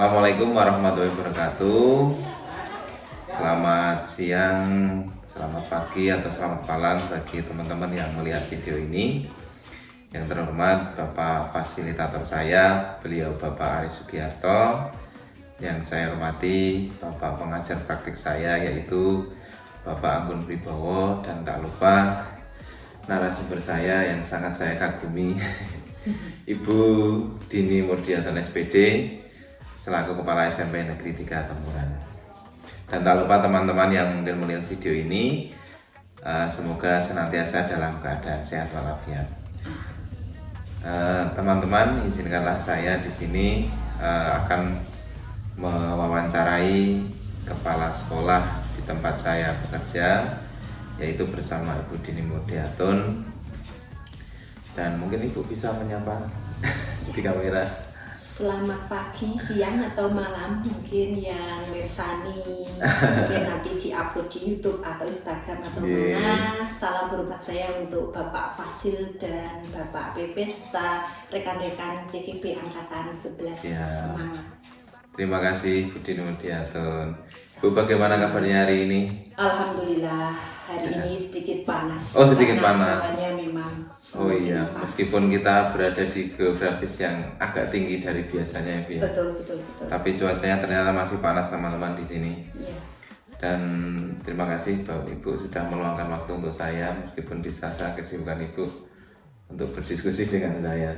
Assalamualaikum warahmatullahi wabarakatuh. Selamat siang, selamat pagi, atau selamat malam bagi teman-teman yang melihat video ini. Yang terhormat Bapak Fasilitator saya, beliau Bapak Aris Sugiarto. Yang saya hormati Bapak pengajar praktik saya, yaitu Bapak Anggun Pribowo. Dan tak lupa narasumber saya yang sangat saya kagumi, Ibu Dini Murdianton SPD, selaku Kepala SMP Negeri 3 Tempuran. Dan tak lupa teman-teman yang mungkin melihat video ini, semoga senantiasa dalam keadaan sehat walafiat. Teman-teman, izinkanlah saya di sini akan mewawancarai kepala sekolah di tempat saya bekerja, yaitu bersama Ibu Dini Murdianton. Dan mungkin Ibu bisa menyapa di kamera. Selamat pagi, siang, atau malam mungkin yang mirsani, mungkin nanti di-upload di YouTube atau Instagram atau mana. Salam hormat saya untuk Bapak Fasil dan Bapak PP serta rekan-rekan CKB Angkatan 11. Semangat. Terima kasih Bu Dini Murdianton. Bu, bagaimana kabarnya hari ini? Alhamdulillah, hari ini sedikit panas. Oh, sedikit panas. Hawanya memang Oh iya, panas. Meskipun kita berada di geografis yang agak tinggi dari biasanya, ya. Betul. Tapi cuacanya ternyata masih panas, teman-teman, di sini. Iya. Dan terima kasih Bapak Ibu sudah meluangkan waktu untuk saya, meskipun di sela-sela kesibukan Ibu, untuk berdiskusi dengan saya.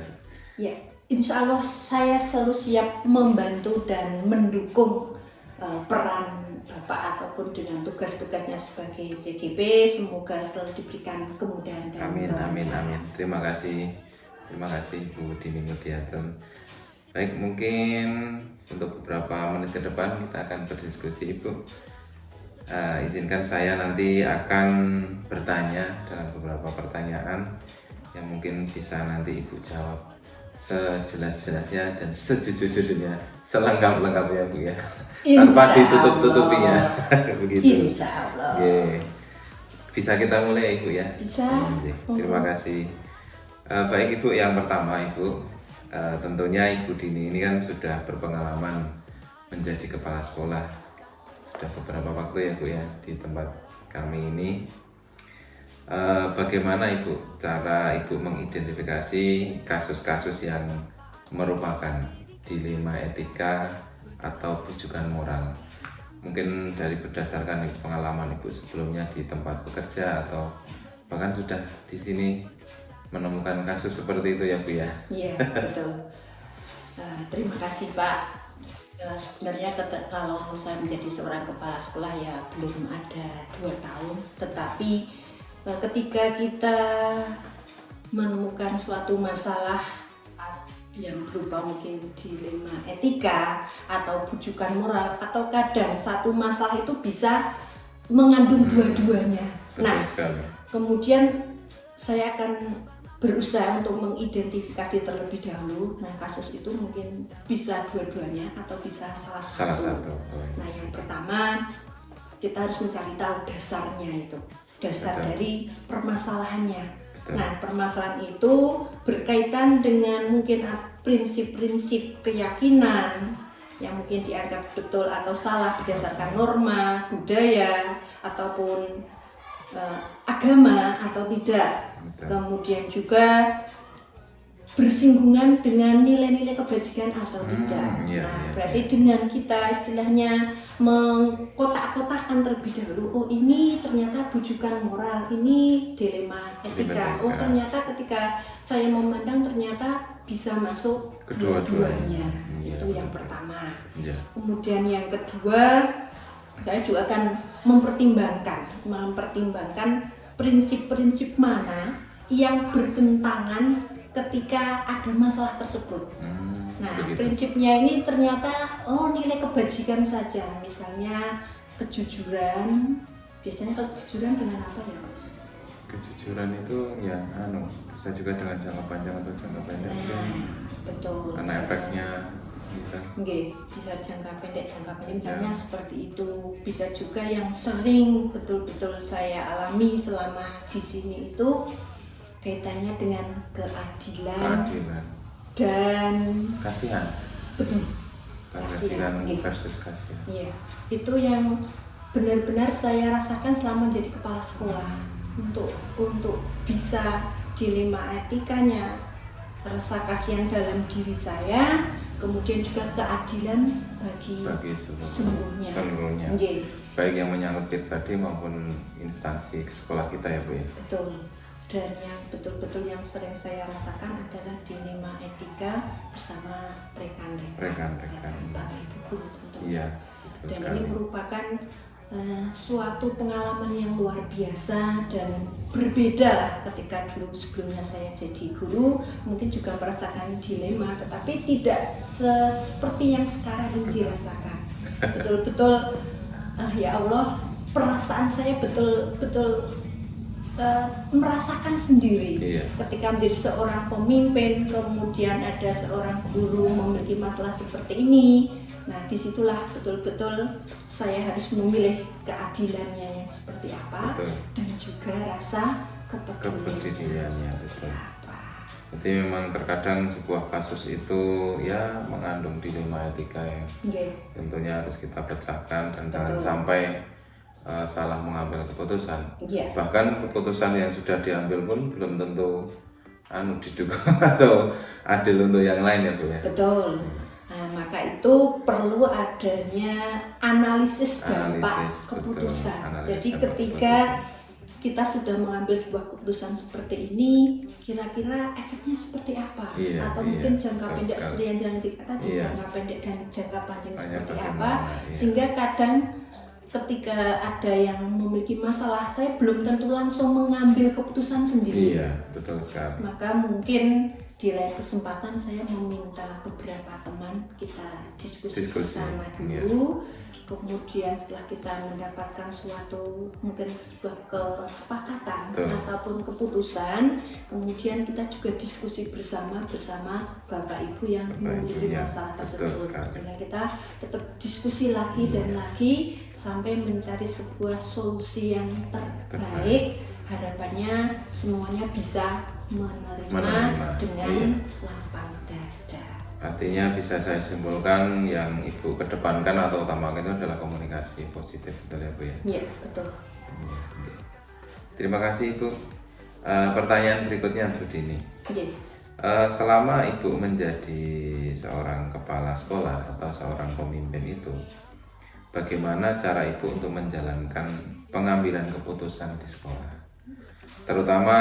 Ya, insya Allah saya selalu siap membantu dan mendukung peran Bapak ataupun dengan tugas-tugasnya sebagai CGP. Semoga selalu diberikan kemudahan dan amin. Terima kasih Bu Dini Murdianton. Baik, mungkin untuk beberapa menit ke depan kita akan berdiskusi, Ibu. Izinkan saya nanti akan bertanya dalam beberapa pertanyaan yang mungkin bisa nanti Ibu jawab sejelas-jelasnya dan sejujur-jujurnya, selengkap-lengkapnya, Bu, ya. Tanpa ditutup-tutupinya. Begitu. Insya Allah. Yeah. Bisa kita mulai, Ibu, ya? Bisa. Terima kasih. Baik, Ibu, yang pertama, Ibu, tentunya Ibu Dini ini kan sudah berpengalaman menjadi kepala sekolah sudah beberapa waktu, ya, Bu, ya, di tempat kami ini. Bagaimana Ibu cara Ibu mengidentifikasi kasus-kasus yang merupakan dilema etika atau bujukan moral? Mungkin dari berdasarkan pengalaman Ibu sebelumnya di tempat bekerja atau bahkan sudah di sini menemukan kasus seperti itu, ya, Bu, ya? Iya, betul. Terima kasih, Pak. Sebenarnya kalau saya menjadi seorang kepala sekolah ya belum ada 2 tahun, tetapi ketika kita menemukan suatu masalah yang berupa mungkin dilema etika atau bujukan moral, atau kadang satu masalah itu bisa mengandung dua-duanya. Nah, kemudian saya akan berusaha untuk mengidentifikasi terlebih dahulu. Nah, kasus itu mungkin bisa dua-duanya atau bisa salah satu. Nah, yang pertama kita harus mencari tahu dasarnya itu. Dasar dari permasalahannya. Nah, permasalahan itu berkaitan dengan mungkin prinsip-prinsip keyakinan yang mungkin dianggap betul atau salah berdasarkan norma, budaya, ataupun agama atau tidak. Kemudian juga bersinggungan dengan nilai-nilai kebajikan atau tidak. Berarti dengan kita istilahnya mengkotak-kotakan terlebih dahulu, oh ini ternyata bujukan moral, ini dilema etika. Oh ternyata ketika saya memandang ternyata bisa masuk dua-duanya. Itu yang pertama. Kemudian yang kedua, saya juga akan mempertimbangkan prinsip-prinsip mana yang bertentangan ketika ada masalah tersebut. Nah, prinsipnya ini ternyata nilai kebajikan saja, misalnya kejujuran. Biasanya kalau kejujuran dengan apa, ya? Kejujuran itu ya bisa juga dengan jangka panjang atau jangka pendek. Betul. Karena efeknya bisa jangka pendek misalnya seperti itu. Bisa juga yang sering betul-betul saya alami selama di sini itu kaitannya dengan keadilan dan kasihan. Betul. Perhatian Iya. versus kasihan. Iya, itu yang benar-benar saya rasakan selama jadi kepala sekolah. Untuk bisa dilema etikanya, rasa kasihan dalam diri saya, kemudian juga keadilan bagi seluruhnya. Iya. Baik yang menyangkut pribadi maupun instansi sekolah kita ya Bu ya. Betul. Dan yang betul-betul yang sering saya rasakan adalah dilema etika bersama rekan-rekan Bapak Ibu guru tentunya. Iya, betul Dan sekali. ini merupakan suatu pengalaman yang luar biasa dan berbeda lah ketika dulu sebelumnya saya jadi guru, mungkin juga merasakan dilema, tetapi tidak seperti yang sekarang ini dirasakan. Betul-betul ya Allah, perasaan saya betul-betul merasakan sendiri. Iya. Ketika menjadi seorang pemimpin, kemudian ada seorang guru memiliki masalah seperti ini. Nah, disitulah betul-betul saya harus memilih keadilannya yang seperti apa. Betul. Dan juga rasa kepeduliannya seperti betul. apa. Jadi memang terkadang sebuah kasus itu ya mengandung dilema etika yang tentunya harus kita pecahkan dan jangan sampai salah mengambil keputusan. Bahkan keputusan yang sudah diambil pun belum tentu didukung atau adil untuk yang lain ya Bu ya. Betul. Nah, maka itu perlu adanya analisis dampak keputusan. Jadi ketika kita sudah mengambil sebuah keputusan seperti ini, kira-kira efeknya seperti apa? Atau mungkin jangka pendek seperti yang kita tadi, jangka pendek dan jangka panjang seperti apa? Sehingga kadang ketika ada yang memiliki masalah, saya belum tentu langsung mengambil keputusan sendiri. Iya, betul sekali. Maka mungkin di lain kesempatan saya meminta beberapa teman kita diskusi bersama dulu. Kemudian setelah kita mendapatkan suatu mungkin sebuah kesepakatan ataupun keputusan, kemudian kita juga diskusi bersama Bapak Ibu yang memiliki masalah tersebut. Sehingga kita tetap diskusi lagi dan lagi sampai mencari sebuah solusi yang terbaik. Harapannya semuanya bisa menerima dengan lapang dada. Artinya bisa saya simpulkan yang Ibu kedepankan atau utamakan itu adalah komunikasi positif, betul ya Bu ya? Iya, betul. Terima kasih Ibu. Pertanyaan berikutnya Bu Dini. Iya. Selama Ibu menjadi seorang kepala sekolah atau seorang pemimpin itu, bagaimana cara Ibu untuk menjalankan pengambilan keputusan di sekolah? Terutama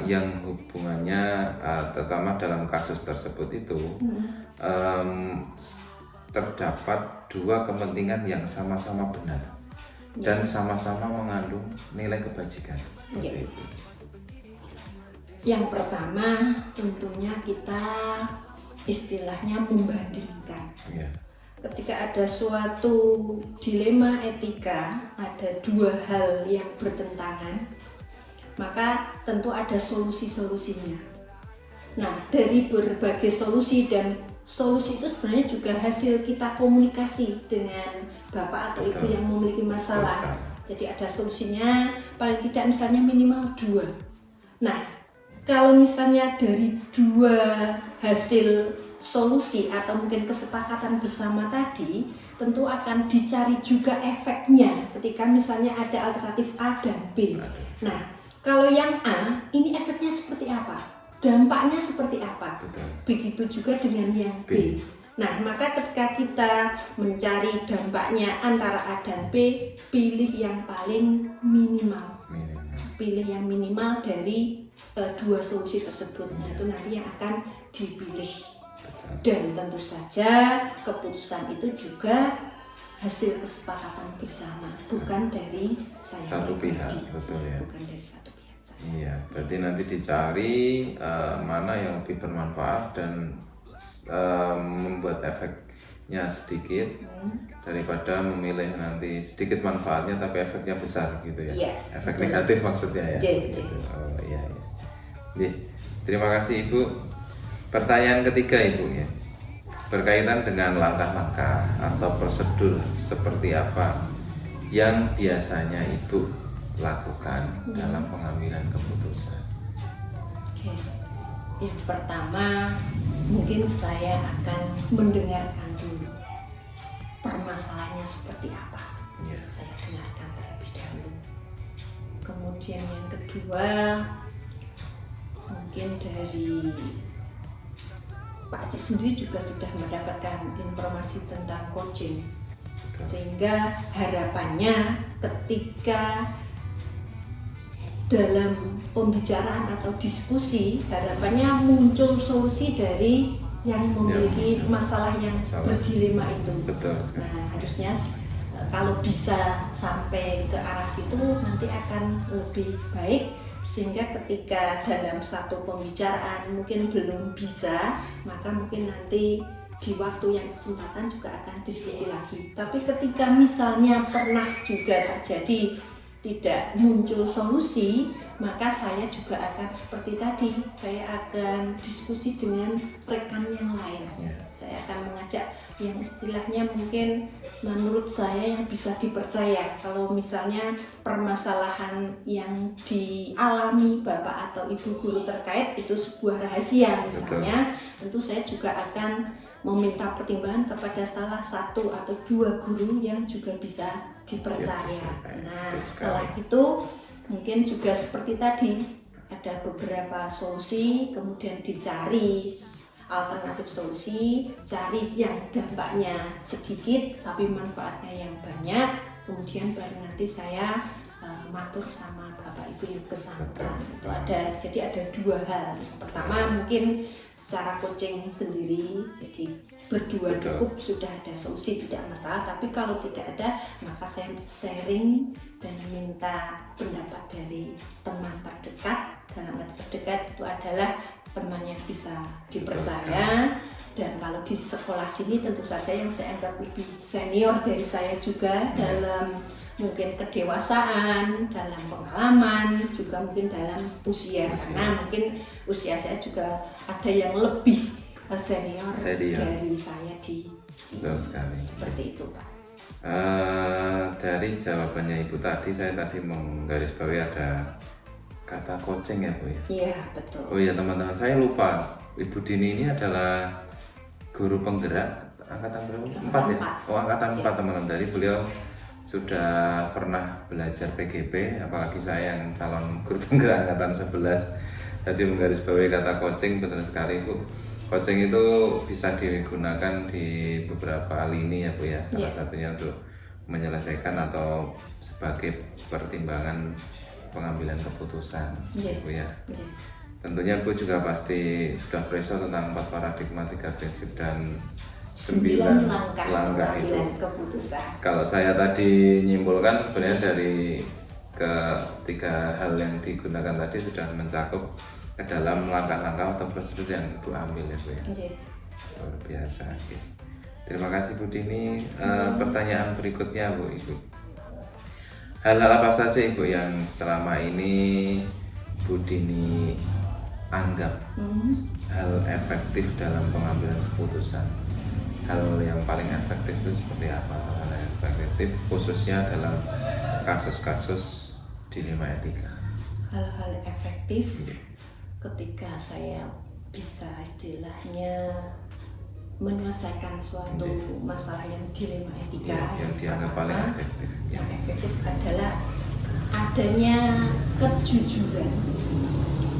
yang hubungannya, terutama dalam kasus tersebut itu terdapat dua kepentingan yang sama-sama benar dan sama-sama mengandung nilai kebajikan. Seperti itu. Yang pertama tentunya kita istilahnya membandingkan. Ketika ada suatu dilema etika, ada dua hal yang bertentangan, maka tentu ada solusi-solusinya. Nah, dari berbagai solusi, dan solusi itu sebenarnya juga hasil kita komunikasi dengan Bapak atau Ibu yang memiliki masalah. Jadi ada solusinya, paling tidak misalnya minimal 2. Nah, kalau misalnya dari 2 hasil solusi atau mungkin kesepakatan bersama tadi, tentu akan dicari juga efeknya ketika misalnya ada alternatif A dan B. Nah, kalau yang A, ini efeknya seperti apa? Dampaknya seperti apa? Begitu juga dengan yang B. Nah, maka ketika kita mencari dampaknya antara A dan B, pilih yang paling minimal. Pilih yang minimal dari 2 solusi tersebut. Nah, itu nanti yang akan dipilih. Dan tentu saja keputusan itu juga hasil kesepakatan bersama, bukan dari saya satu pihak, betul ya. Bukan dari satu pihak saja. Iya, berarti nanti dicari mana yang lebih bermanfaat dan membuat efeknya sedikit daripada memilih nanti sedikit manfaatnya tapi efeknya besar gitu ya. Iya, efek negatif maksudnya ya. Gitu. Oh iya. Terima kasih Ibu. Pertanyaan ketiga Ibu ya. Berkaitan dengan langkah-langkah atau prosedur seperti apa yang biasanya Ibu lakukan dalam pengambilan keputusan? Oke. Yang pertama, mungkin saya akan mendengarkan dulu. permasalahannya seperti apa. Ya. Saya dengarkan terlebih dahulu. Kemudian yang kedua, mungkin dari Pak Acik sendiri juga sudah mendapatkan informasi tentang coaching, sehingga harapannya ketika dalam pembicaraan atau diskusi, harapannya muncul solusi dari yang memiliki masalah yang berdilema itu. Betul. Nah, harusnya kalau bisa sampai ke arah situ nanti akan lebih baik, sehingga ketika dalam satu pembicaraan mungkin belum bisa, maka mungkin nanti di waktu yang kesempatan juga akan diskusi lagi. Tapi ketika misalnya pernah juga terjadi tidak muncul solusi, maka saya juga akan seperti tadi, saya akan diskusi dengan rekan yang lain. Saya akan mengajak yang istilahnya mungkin menurut saya yang bisa dipercaya. Kalau misalnya permasalahan yang dialami Bapak atau Ibu guru terkait itu sebuah rahasia misalnya, tentu saya juga akan meminta pertimbangan kepada salah satu atau dua guru yang juga bisa dipercaya. Nah, setelah itu mungkin juga seperti tadi, ada beberapa solusi, kemudian dicari alternatif solusi, cari yang dampaknya sedikit tapi manfaatnya yang banyak, kemudian baru nanti saya matur sama Bapak Ibu yang bersangkutan. Itu ada, jadi ada dua hal. Pertama mungkin secara coaching sendiri, jadi berdua cukup, sudah ada solusi, tidak masalah. Tapi kalau tidak ada, maka saya sharing dan minta pendapat dari teman terdekat. Dalam arti terdekat itu adalah teman yang bisa dipercaya. Dan kalau di sekolah sini tentu saja yang saya anggap lebih senior dari saya juga dalam mungkin kedewasaan, dalam pengalaman, juga mungkin dalam usia. Karena mungkin usia saya juga ada yang lebih senior dari saya di sini. Betul sekali. Seperti itu, Pak. Dari jawabannya Ibu tadi, saya tadi menggarisbawahi ada kata coaching ya Bu ya? Iya, betul. Oh iya teman-teman, saya lupa Ibu Dini ini adalah guru penggerak angkatan berapa? 4 ya? Oh angkatan 4 teman-teman. Dari beliau sudah pernah belajar PGP, apalagi saya yang calon guru penggerak angkatan 11. Jadi menggarisbawahi kata coaching, betul sekali Bu. Coaching itu bisa digunakan di beberapa lini ya Bu ya. Salah satunya untuk menyelesaikan atau sebagai pertimbangan pengambilan keputusan Bu ya. Tentunya Bu juga pasti sudah preso tentang 4 paradigma, 3 prinsip dan 9 langkah itu. Keputusan. Kalau saya tadi nyimpulkan sebenarnya dari ketiga hal yang digunakan tadi sudah mencakup ke dalam langkah-langkah atau prosedur yang Ibu ambil ya Bu ya. Luar biasa. Oke. Terima kasih Bu Dini. Pertanyaan berikutnya Bu Ibu. Hal-hal apa saja Ibu yang selama ini Bu Dini anggap hal efektif dalam pengambilan keputusan? Hal yang paling efektif itu seperti apa? Hal yang efektif khususnya dalam kasus-kasus dilema etika. Hal-hal efektif ketika saya bisa istilahnya menyelesaikan suatu masalah yang dilema etika, yang dianggap paling efektif. Yang efektif adalah adanya kejujuran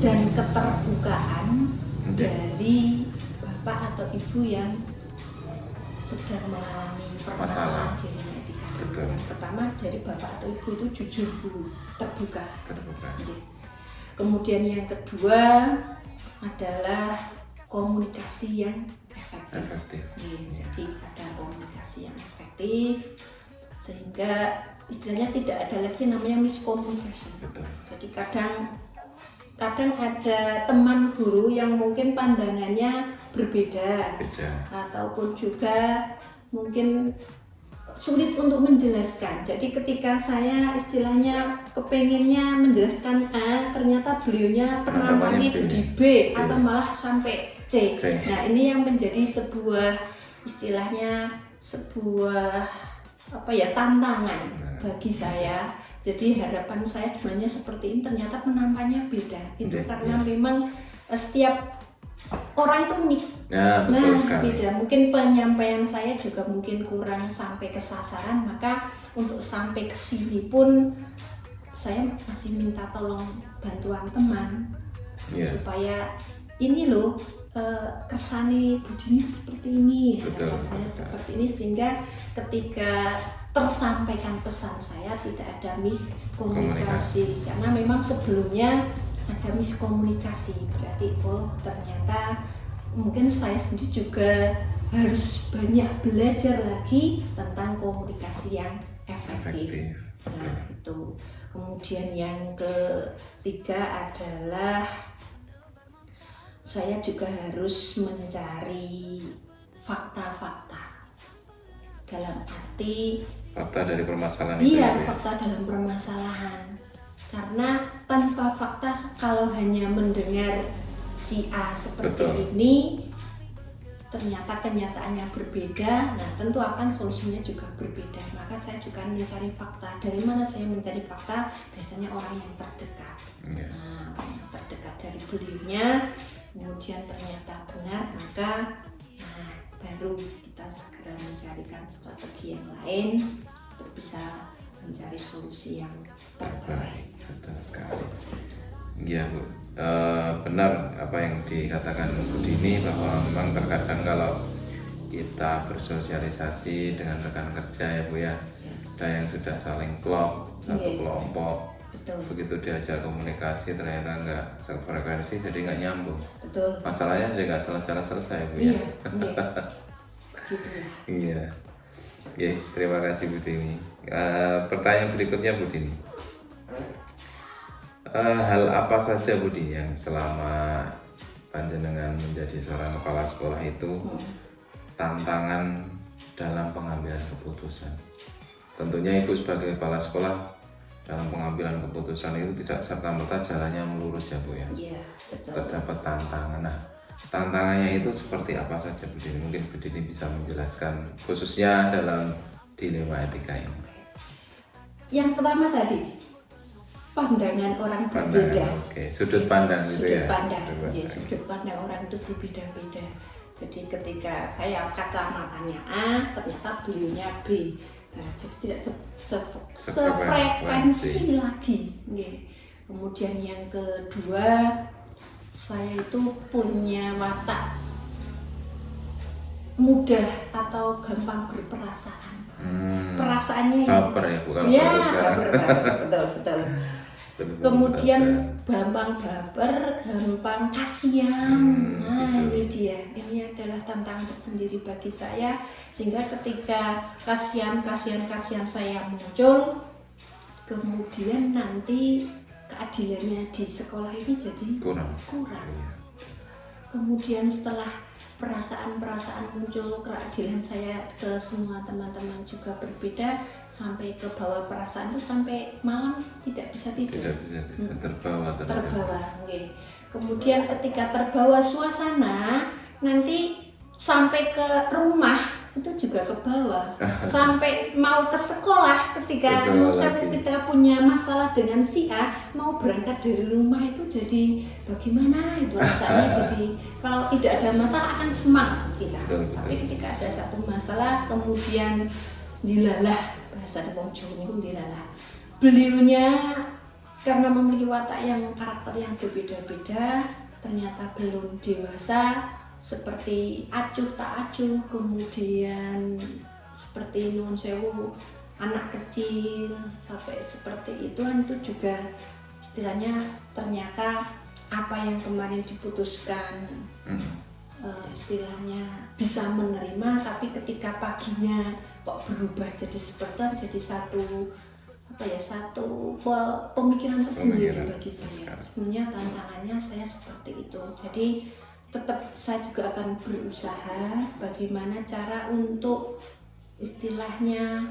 dan keterbukaan dari Bapak atau Ibu yang sedang mengalami permasalahan dilema etika. Yang pertama dari Bapak atau Ibu itu jujur dulu, terbuka. Kemudian yang kedua adalah komunikasi yang efektif. Jadi ada komunikasi yang efektif sehingga istilahnya tidak ada lagi namanya miskomunikasi. Jadi kadang ada teman guru yang mungkin pandangannya berbeda. Ataupun juga mungkin sulit untuk menjelaskan. Jadi ketika saya istilahnya kepengennya menjelaskan A, ternyata beliaunya penampannya jadi B atau malah sampai C. Nah ini yang menjadi sebuah istilahnya sebuah tantangan bagi saya. Jadi harapan saya sebenarnya seperti ini, ternyata penampannya beda. Itu karena memang setiap orang itu unik. Ya, betul Nah, sekali. beda. Mungkin penyampaian saya juga mungkin kurang sampai ke sasaran, maka untuk sampai ke sini pun saya masih minta tolong bantuan teman Iya. supaya ini loh kersane Budini seperti ini, Betul, harapan saya betul. seperti ini, sehingga ketika tersampaikan pesan saya tidak ada miskomunikasi, karena memang sebelumnya ada miskomunikasi, berarti oh ternyata mungkin saya sendiri juga harus banyak belajar lagi tentang komunikasi yang efektif. Nah, itu. Kemudian yang ketiga adalah saya juga harus mencari fakta-fakta. Dalam arti Fakta dari permasalahan itu. iya, Ya, Bu, ya? fakta dalam permasalahan. Karena tanpa fakta, kalau hanya mendengar si A seperti Betul. ini, ternyata kenyataannya berbeda, nah tentu akan solusinya juga berbeda. Maka saya juga mencari fakta. Dari mana saya mencari fakta? Biasanya orang yang terdekat. Iya. Nah, orang yang terdekat dari beliaunya, kemudian ternyata benar, maka nah, baru kita segera mencarikan strategi yang lain untuk bisa mencari solusi yang terbaik. Betul sekali. Iya, Bu. Benar apa yang dikatakan Bu Dini, bahwa memang terkadang kalau kita bersosialisasi dengan rekan kerja ya Bu ya, ada yang sudah saling klop satu Iya. kelompok, Betul, begitu diajak komunikasi ternyata nggak sefrekuensi, jadi nggak nyambung, betul. masalahnya jadi nggak selesai Bu ya. Iya, iya. Gitu ya. Iya. Oke, terima kasih Bu Dini. Pertanyaan berikutnya Bu Dini. Hal apa saja Bu Dini yang selama panjenengan menjadi seorang kepala sekolah itu tantangan dalam pengambilan keputusan? Tentunya Ibu sebagai kepala sekolah dalam pengambilan keputusan itu tidak serta-merta jalannya melurus ya Bu ya. Iya, betul. Terdapat tantangan. Nah, tantangannya itu seperti apa saja Bu Dini? Mungkin Bu Dini bisa menjelaskan khususnya dalam dilema etika ini. Yang pertama tadi, pandangan orang berbeda. Oke, sudut pandang gitu ya. Sudut pandang, ya, sudut pandang orang itu berbeda-beda. Jadi ketika saya kacamatanya A, ternyata beliaunya B. Nah, jadi tidak sefrekuensi lagi. Nggih. Kemudian yang kedua, saya itu punya watak mudah atau gampang berperasaan. Perasaannya baper ya Bu kalau ya, bahasa sekarang. betul. Kemudian gampang baper, gampang kasihan. Nah, ini dia. Ini adalah tantangan tersendiri bagi saya, sehingga ketika kasihan saya muncul, kemudian nanti keadilannya di sekolah ini jadi kurang. Kemudian setelah perasaan muncul, keadilan saya ke semua teman-teman juga berbeda, sampai ke bawah perasaan itu sampai malam tidak bisa tidur. Tidak bisa terbawa. Okay. Kemudian ketika terbawa suasana, nanti sampai ke rumah itu juga ke bawah. Sampai mau ke sekolah, ketika kita punya masalah dengan si A, mau berangkat dari rumah itu jadi bagaimana itu rasanya. Jadi kalau tidak ada masalah akan semangat kita. Tapi ketika ada satu masalah, kemudian dilalah, bahasa wong Jawa niku dilalah. Beliaunya karena memiliki watak yang karakter yang berbeda-beda, ternyata belum dewasa, seperti acuh tak acuh, kemudian seperti nuwun sewu anak kecil sampai seperti itu juga istilahnya ternyata apa yang kemarin diputuskan istilahnya bisa menerima, tapi ketika paginya kok berubah jadi seperti jadi satu pemikiran tersendiri bagi saya. Sebenarnya tantangannya saya seperti itu. Jadi tetap saya juga akan berusaha bagaimana cara untuk istilahnya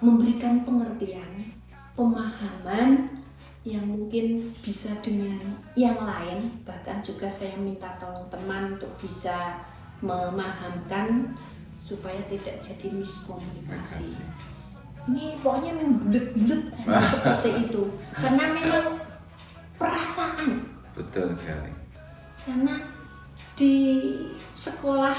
memberikan pengertian, pemahaman yang mungkin bisa dengan yang lain. Bahkan juga saya minta tolong teman untuk bisa memahamkan supaya tidak jadi miskomunikasi. Ini pokoknya membulet-bulet seperti itu, karena memang perasaan. Betul sekali. Karena di sekolah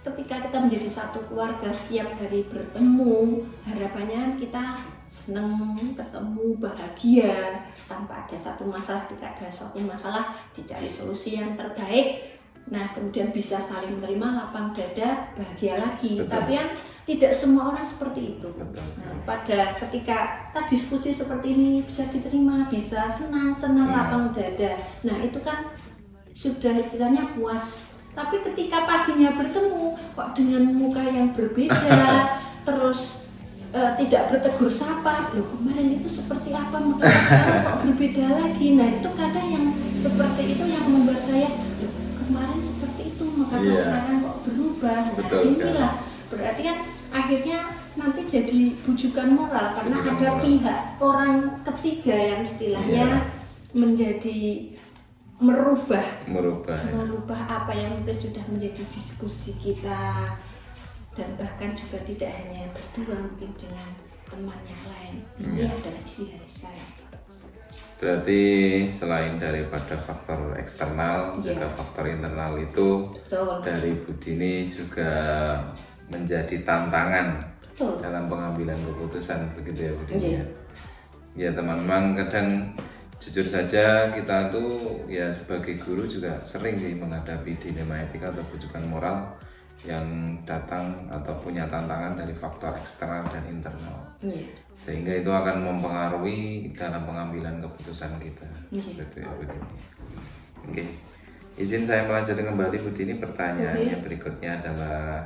ketika kita menjadi satu keluarga setiap hari bertemu, harapannya kita senang ketemu, bahagia tanpa ada satu masalah, tidak ada satu masalah, dicari solusi yang terbaik. Nah, kemudian bisa saling menerima, lapang dada, bahagia lagi. Betul. Tapi kan tidak semua orang seperti itu. Betul. Nah, pada ketika kita diskusi seperti ini bisa diterima, bisa senang, lapang dada. Nah, itu kan sudah istilahnya puas. Tapi ketika paginya bertemu kok dengan muka yang berbeda, terus tidak bertegur sapa, loh kemarin itu seperti apa, maka sekarang kok berbeda lagi. Nah, itu kadang yang seperti itu yang membuat saya, loh kemarin seperti itu, maka sekarang kok berubah. Nah, Betul, inilah berarti kan akhirnya nanti jadi bujukan moral karena Bujukan ada moral. pihak orang ketiga yang istilahnya menjadi merubah apa yang mungkin sudah menjadi diskusi kita, dan bahkan juga tidak hanya berdua, mungkin dengan teman yang lain. Ini adalah isi hati saya. Berarti selain daripada faktor eksternal, juga faktor internal itu Betul. dari Bu Dini juga menjadi tantangan dalam pengambilan keputusan, begitu ya Bu Dini. Ya teman-teman, kadang jujur saja kita tuh ya sebagai guru juga sering sih menghadapi dilema etika atau bujukan moral yang datang atau punya tantangan dari faktor eksternal dan internal. Sehingga itu akan mempengaruhi dalam pengambilan keputusan kita. Betul ya Bu Dini. Oke. Izin saya melanjutkan kembali Bu Dini, pertanyaannya berikutnya adalah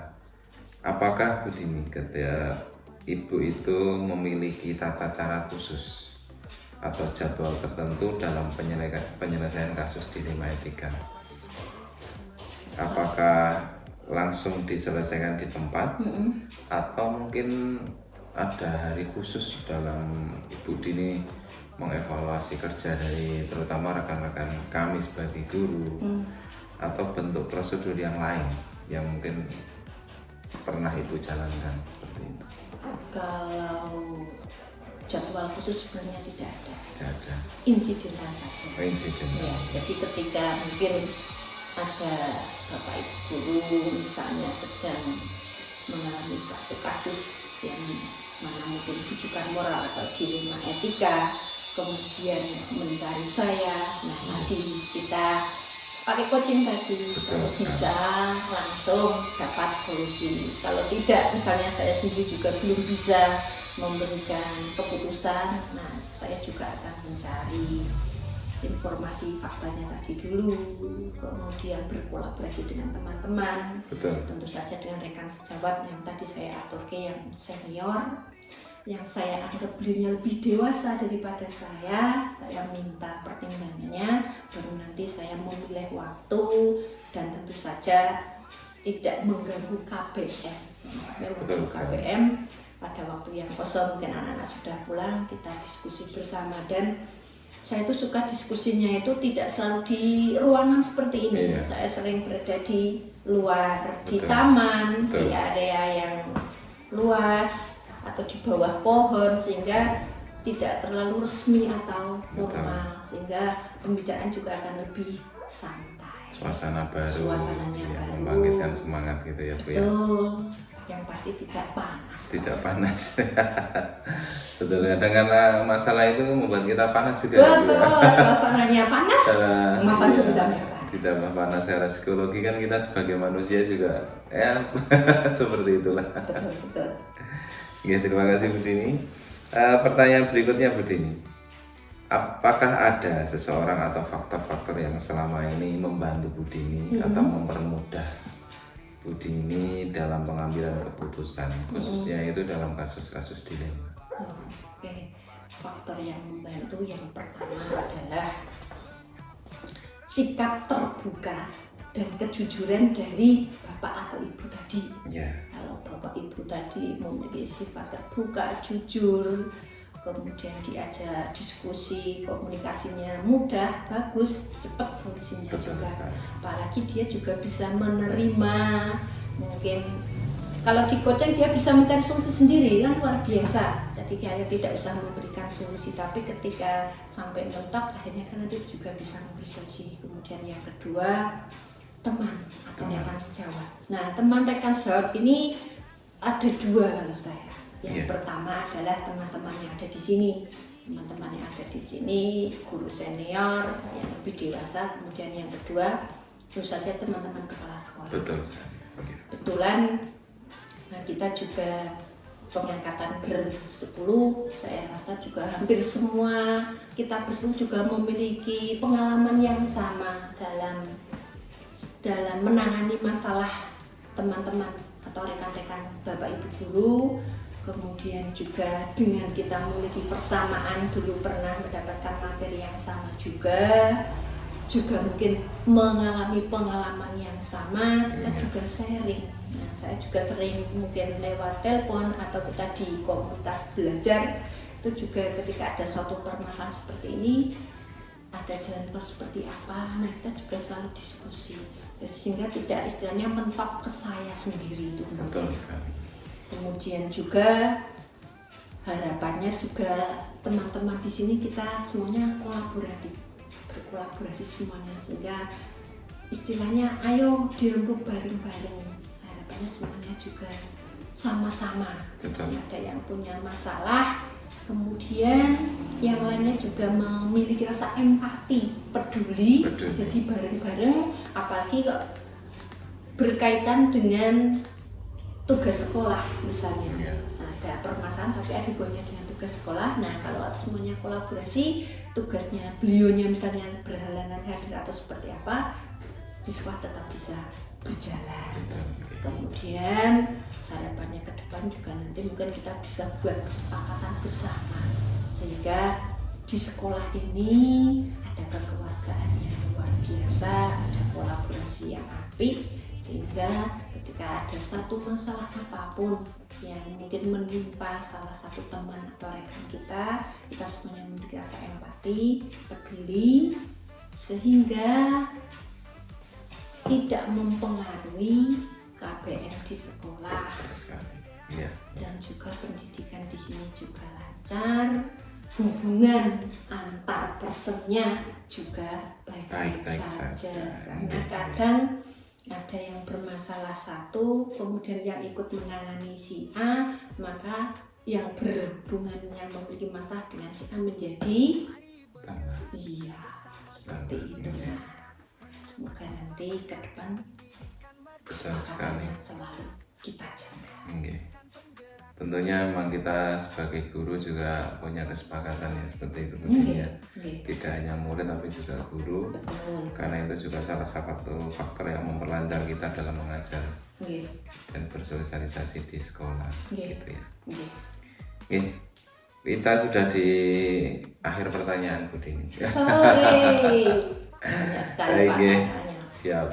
apakah Bu Dini ketika Ibu itu memiliki tata cara khusus atau jadwal tertentu dalam penyelesaian kasus dilema etika? Apakah langsung diselesaikan di tempat atau mungkin ada hari khusus dalam Ibu Dini mengevaluasi kerja dari terutama rekan-rekan kami sebagai guru, atau bentuk prosedur yang lain yang mungkin pernah Ibu jalankan seperti itu? Kalau jadwal khusus sebenarnya tidak ada. Tidak ada. Insidental saja. Insidental. Ya, jadi ketika mungkin ada bapak ibu guru misalnya sedang mengalami suatu kasus yang mana mungkin bujukan moral atau dilema etika, kemudian mencari saya, nah nanti kita pakai coaching tadi, kalau bisa langsung dapat solusi. Kalau tidak, misalnya saya sendiri juga belum bisa memberikan keputusan, nah saya juga akan mencari informasi faktanya tadi dulu, kemudian berkolaborasi dengan teman-teman. Betul. Tentu saja dengan rekan sejawat yang tadi saya aturke yang senior, yang saya anggap beliaunya lebih dewasa daripada saya minta pertimbangannya, baru nanti saya memilih waktu, dan tentu saja tidak mengganggu KBM. Sampai mengganggu KBM, pada waktu yang kosong mungkin anak-anak sudah pulang, kita diskusi bersama. Dan saya itu suka diskusinya itu tidak selalu di ruangan seperti ini. Saya sering berada di luar, di taman, di area yang luas, atau di bawah pohon, sehingga tidak terlalu resmi atau formal, sehingga pembicaraan juga akan lebih santai. Suasana baru, Suasananya baru, membangkitkan semangat gitu ya Bu ya. Betul, yang pasti tidak panas. Tidak panas. Betul, kadang masalah itu membuat kita panas juga. Betul, suasananya panas, masalahnya panas. Ditambah panas secara psikologi kan kita sebagai manusia juga ya seperti itulah. Betul. Ya, terima kasih Bu Dini. Pertanyaan berikutnya Bu Dini, apakah ada seseorang atau faktor-faktor yang selama ini membantu Bu Dini atau mempermudah Bu Dini dalam pengambilan keputusan, khususnya itu dalam kasus-kasus dilema? Oke, faktor yang membantu yang pertama adalah sikap terbuka dan kejujuran dari bapak atau ibu tadi. Kalau bapak ibu tadi memiliki sifat terbuka, jujur, kemudian diajak diskusi, komunikasinya mudah, bagus, cepat solusinya juga. Apalagi dia juga bisa menerima, mungkin kalau di coaching dia bisa mencari solusi sendiri, kan luar biasa. Jadi dia tidak usah memberikan solusi, tapi ketika sampai mentok akhirnya kan nanti juga bisa memberi solusi. Kemudian yang kedua, teman atau Teman. rekan sejawat. Nah, teman rekan sejawat ini ada dua kalau saya. Yang Iya. pertama adalah teman-teman yang ada di sini. Teman-teman yang ada di sini, guru senior yang lebih dewasa. Kemudian yang kedua, tentu saja teman-teman kepala sekolah. Betul. Oke. Kebetulan kita juga pengangkatan ber-10, saya rasa juga hampir semua kita ber-10 juga memiliki pengalaman yang sama dalam menangani masalah teman-teman atau rekan-rekan Bapak Ibu guru. Kemudian juga dengan kita memiliki persamaan, dulu pernah mendapatkan materi yang sama juga mungkin mengalami pengalaman yang sama, kita juga sharing. Nah, saya juga sering mungkin lewat telepon atau kita di komunitas belajar itu juga ketika ada suatu permasalahan seperti ini, ada jalan keluar seperti apa, nah kita juga selalu diskusi. Sehingga tidak istilahnya mentok ke saya sendiri itu. Betul sekali. Kemudian juga harapannya juga teman-teman di sini kita semuanya berkolaborasi semuanya, sehingga istilahnya ayo dirembuk bareng-bareng. Harapannya semuanya juga sama-sama. Betul. Ada yang punya masalah, kemudian yang lainnya juga memiliki rasa empati, peduli. Jadi bareng-bareng, apalagi kok berkaitan dengan tugas sekolah misalnya. Iya. Nah, ada permasalahan tapi ada hubungannya dengan tugas sekolah. Nah, kalau semuanya kolaborasi, tugasnya beliaunya misalnya berhalangan hadir atau seperti apa, di sekolah tetap bisa berjalan. Kemudian harapannya ke depan juga nanti mungkin kita bisa buat kesepakatan bersama, sehingga di sekolah ini ada kekeluargaan yang luar biasa, ada kolaborasi yang apik, sehingga ketika ada satu masalah apapun yang mungkin menimpa salah satu teman atau rekan kita semuanya memiliki rasa empati, peduli, sehingga tidak mempengaruhi KBM di sekolah. Iya. Dan juga pendidikan di sini juga lancar, hubungan antar personnya juga baik-baik saja. Karena kadang ada yang bermasalah satu, kemudian yang ikut menangani si A, maka yang berhubungan yang memiliki masalah dengan si A menjadi iya, seperti itu. Nah, semoga nanti ke depan kesepakatan selalu kita jaga. Tentunya memang kita sebagai guru juga punya kesepakatan ya seperti itu tentunya. Tidak hanya murid tapi juga guru. Betul. Karena itu juga salah satu faktor yang memperlancar kita dalam mengajar dan bersosialisasi di sekolah. Gitu ya. Kita sudah di akhir pertanyaan Bu Dini. Banyak sekali pertanyaannya. Siap.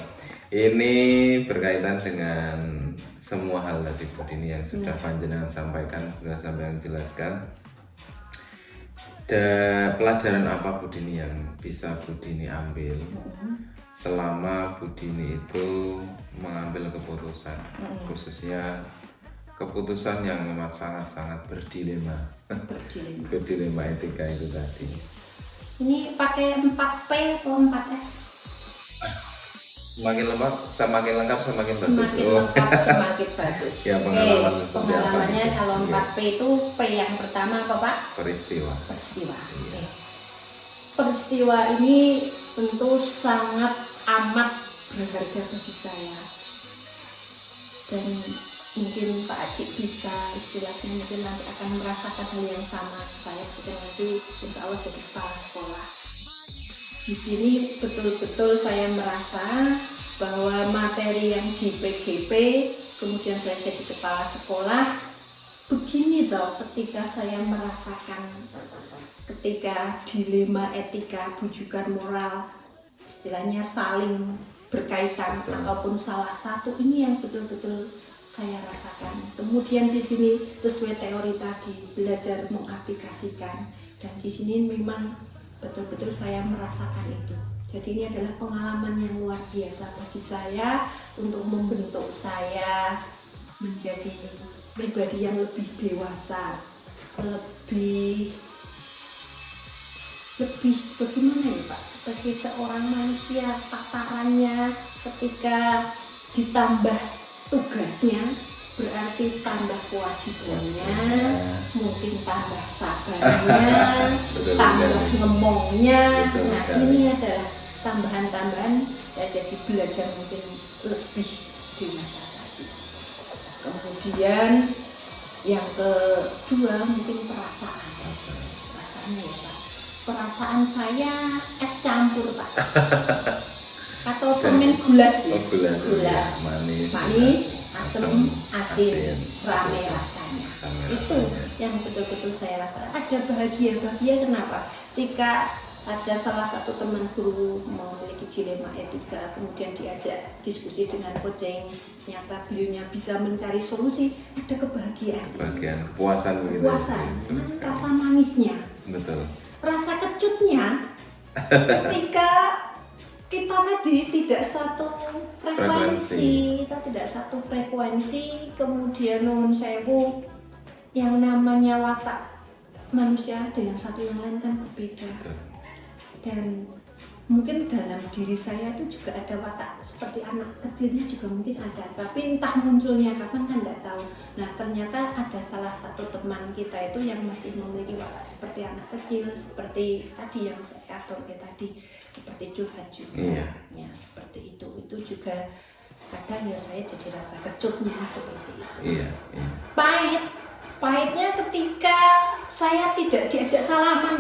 Ini berkaitan dengan semua hal tadi Bu Dini yang sudah panjenengan sampaikan, sudah sampai jelaskan. Dan pelajaran apa Bu Dini yang bisa Bu Dini ambil selama Bu Dini itu mengambil keputusan, khususnya keputusan yang memang sangat-sangat berdilema etika itu tadi. Ini pakai 4P atau 4F? Semakin lengkap semakin bagus. Semakin lengkap semakin bagus. Ya, pengalamannya kalau 4P itu P yang pertama apa Pak? Peristiwa. Peristiwa ini tentu sangat amat berharga bagi saya. Dan mungkin Pak Aji bisa istilahnya mungkin nanti akan merasakan hal yang sama saya ketika nanti insya Allah jadi kepala sekolah. Di sini betul-betul saya merasa bahwa materi yang di PGP, kemudian saya jadi kepala sekolah, begini toh ketika saya merasakan ketika dilema etika, bujukan moral, istilahnya saling berkaitan ataupun salah satu ini yang betul-betul saya rasakan. Kemudian di sini sesuai teori tadi belajar mengaplikasikan, dan di sini memang betul-betul saya merasakan itu. Jadi ini adalah pengalaman yang luar biasa bagi saya untuk membentuk saya menjadi pribadi yang lebih dewasa, lebih lebih bagaimana ya Pak, sebagai seorang manusia tatarannya ketika ditambah tugasnya berarti tambah kewajibannya, mungkin tambah sabarnya, Betul tambah sekali. ngomongnya. Betul Nah sekali. ini adalah tambahan-tambahan, saya jadi belajar mungkin lebih dewasa lagi. Kemudian yang kedua mungkin perasaannya ya Pak. Perasaan saya es campur Pak, atau permen gulas ya. Oh, gulas. Gulas. Manis, Asam, asin, rame Betul. rasanya. Rame Itu rasanya. yang betul-betul saya rasakan. Ada bahagia kenapa? Ketika ada salah satu teman guru memiliki dilema etika, kemudian diajak diskusi dengan coaching, ternyata beliaunya bisa mencari solusi, ada kebahagiaan. Bagian kepuasan begitu. Kepuasan, Betul sekali. rasa manisnya, Betul. rasa kecutnya ketika kita tadi tidak satu frekuensi, kita tidak satu frekuensi, kemudian nuwun sewu, yang namanya watak manusia dengan satu yang lain kan berbeda. Betul. Dan mungkin dalam diri saya itu juga ada watak seperti anak kecilnya juga mungkin ada, tapi entah munculnya kapan kan tidak tahu. Nah ternyata ada salah satu teman kita itu yang masih memiliki watak seperti anak kecil, seperti tadi yang saya atur tadi, seperti curhat juga. Iya. Ya seperti itu juga kadang ya saya jadi rasa kecutnya seperti itu. Iya. Pahitnya ketika saya tidak diajak salaman.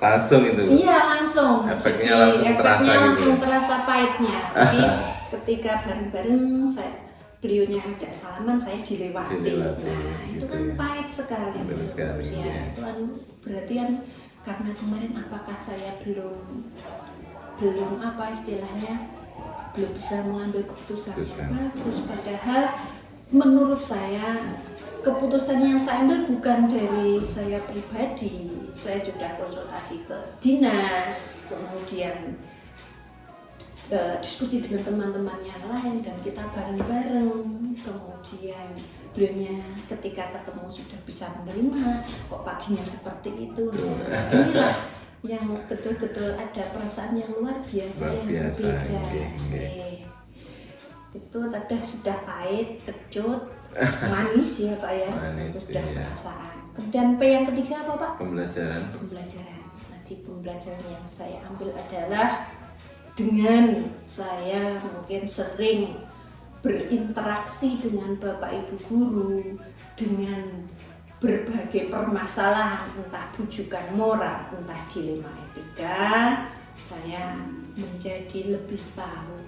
Langsung itu. Iya langsung. Efeknya Jadi, langsung terasa gitu. langsung terasa pahitnya. Jadi ketika bareng-bareng beliaunya ajak salaman, saya dilewati. Nah itu gitu kan ya. pahit sekali. Betul sekali, Ya, ya. itu kan berarti kan karena kemarin apakah saya belum apa istilahnya, belum bisa mengambil keputusan yang bagus. Padahal menurut saya keputusan yang saya ambil bukan dari saya pribadi. Saya sudah konsultasi ke dinas, kemudian diskusi dengan teman-teman yang lain, dan kita bareng-bareng. Kemudian beliaunya ketika ketemu sudah bisa menerima, kok paginya seperti itu. Nah, inilah yang betul-betul ada perasaan yang luar biasa, yang berbeda. Itu tadi sudah pahit, kecut, manis ya Pak ya, Manis, sudah iya. perasaan. Kemudian P yang ketiga apa Pak? Pembelajaran. Nanti pembelajaran yang saya ambil adalah dengan saya mungkin sering berinteraksi dengan Bapak Ibu guru, dengan berbagai permasalahan, entah bujukan moral, entah dilema etika, saya menjadi lebih tahu,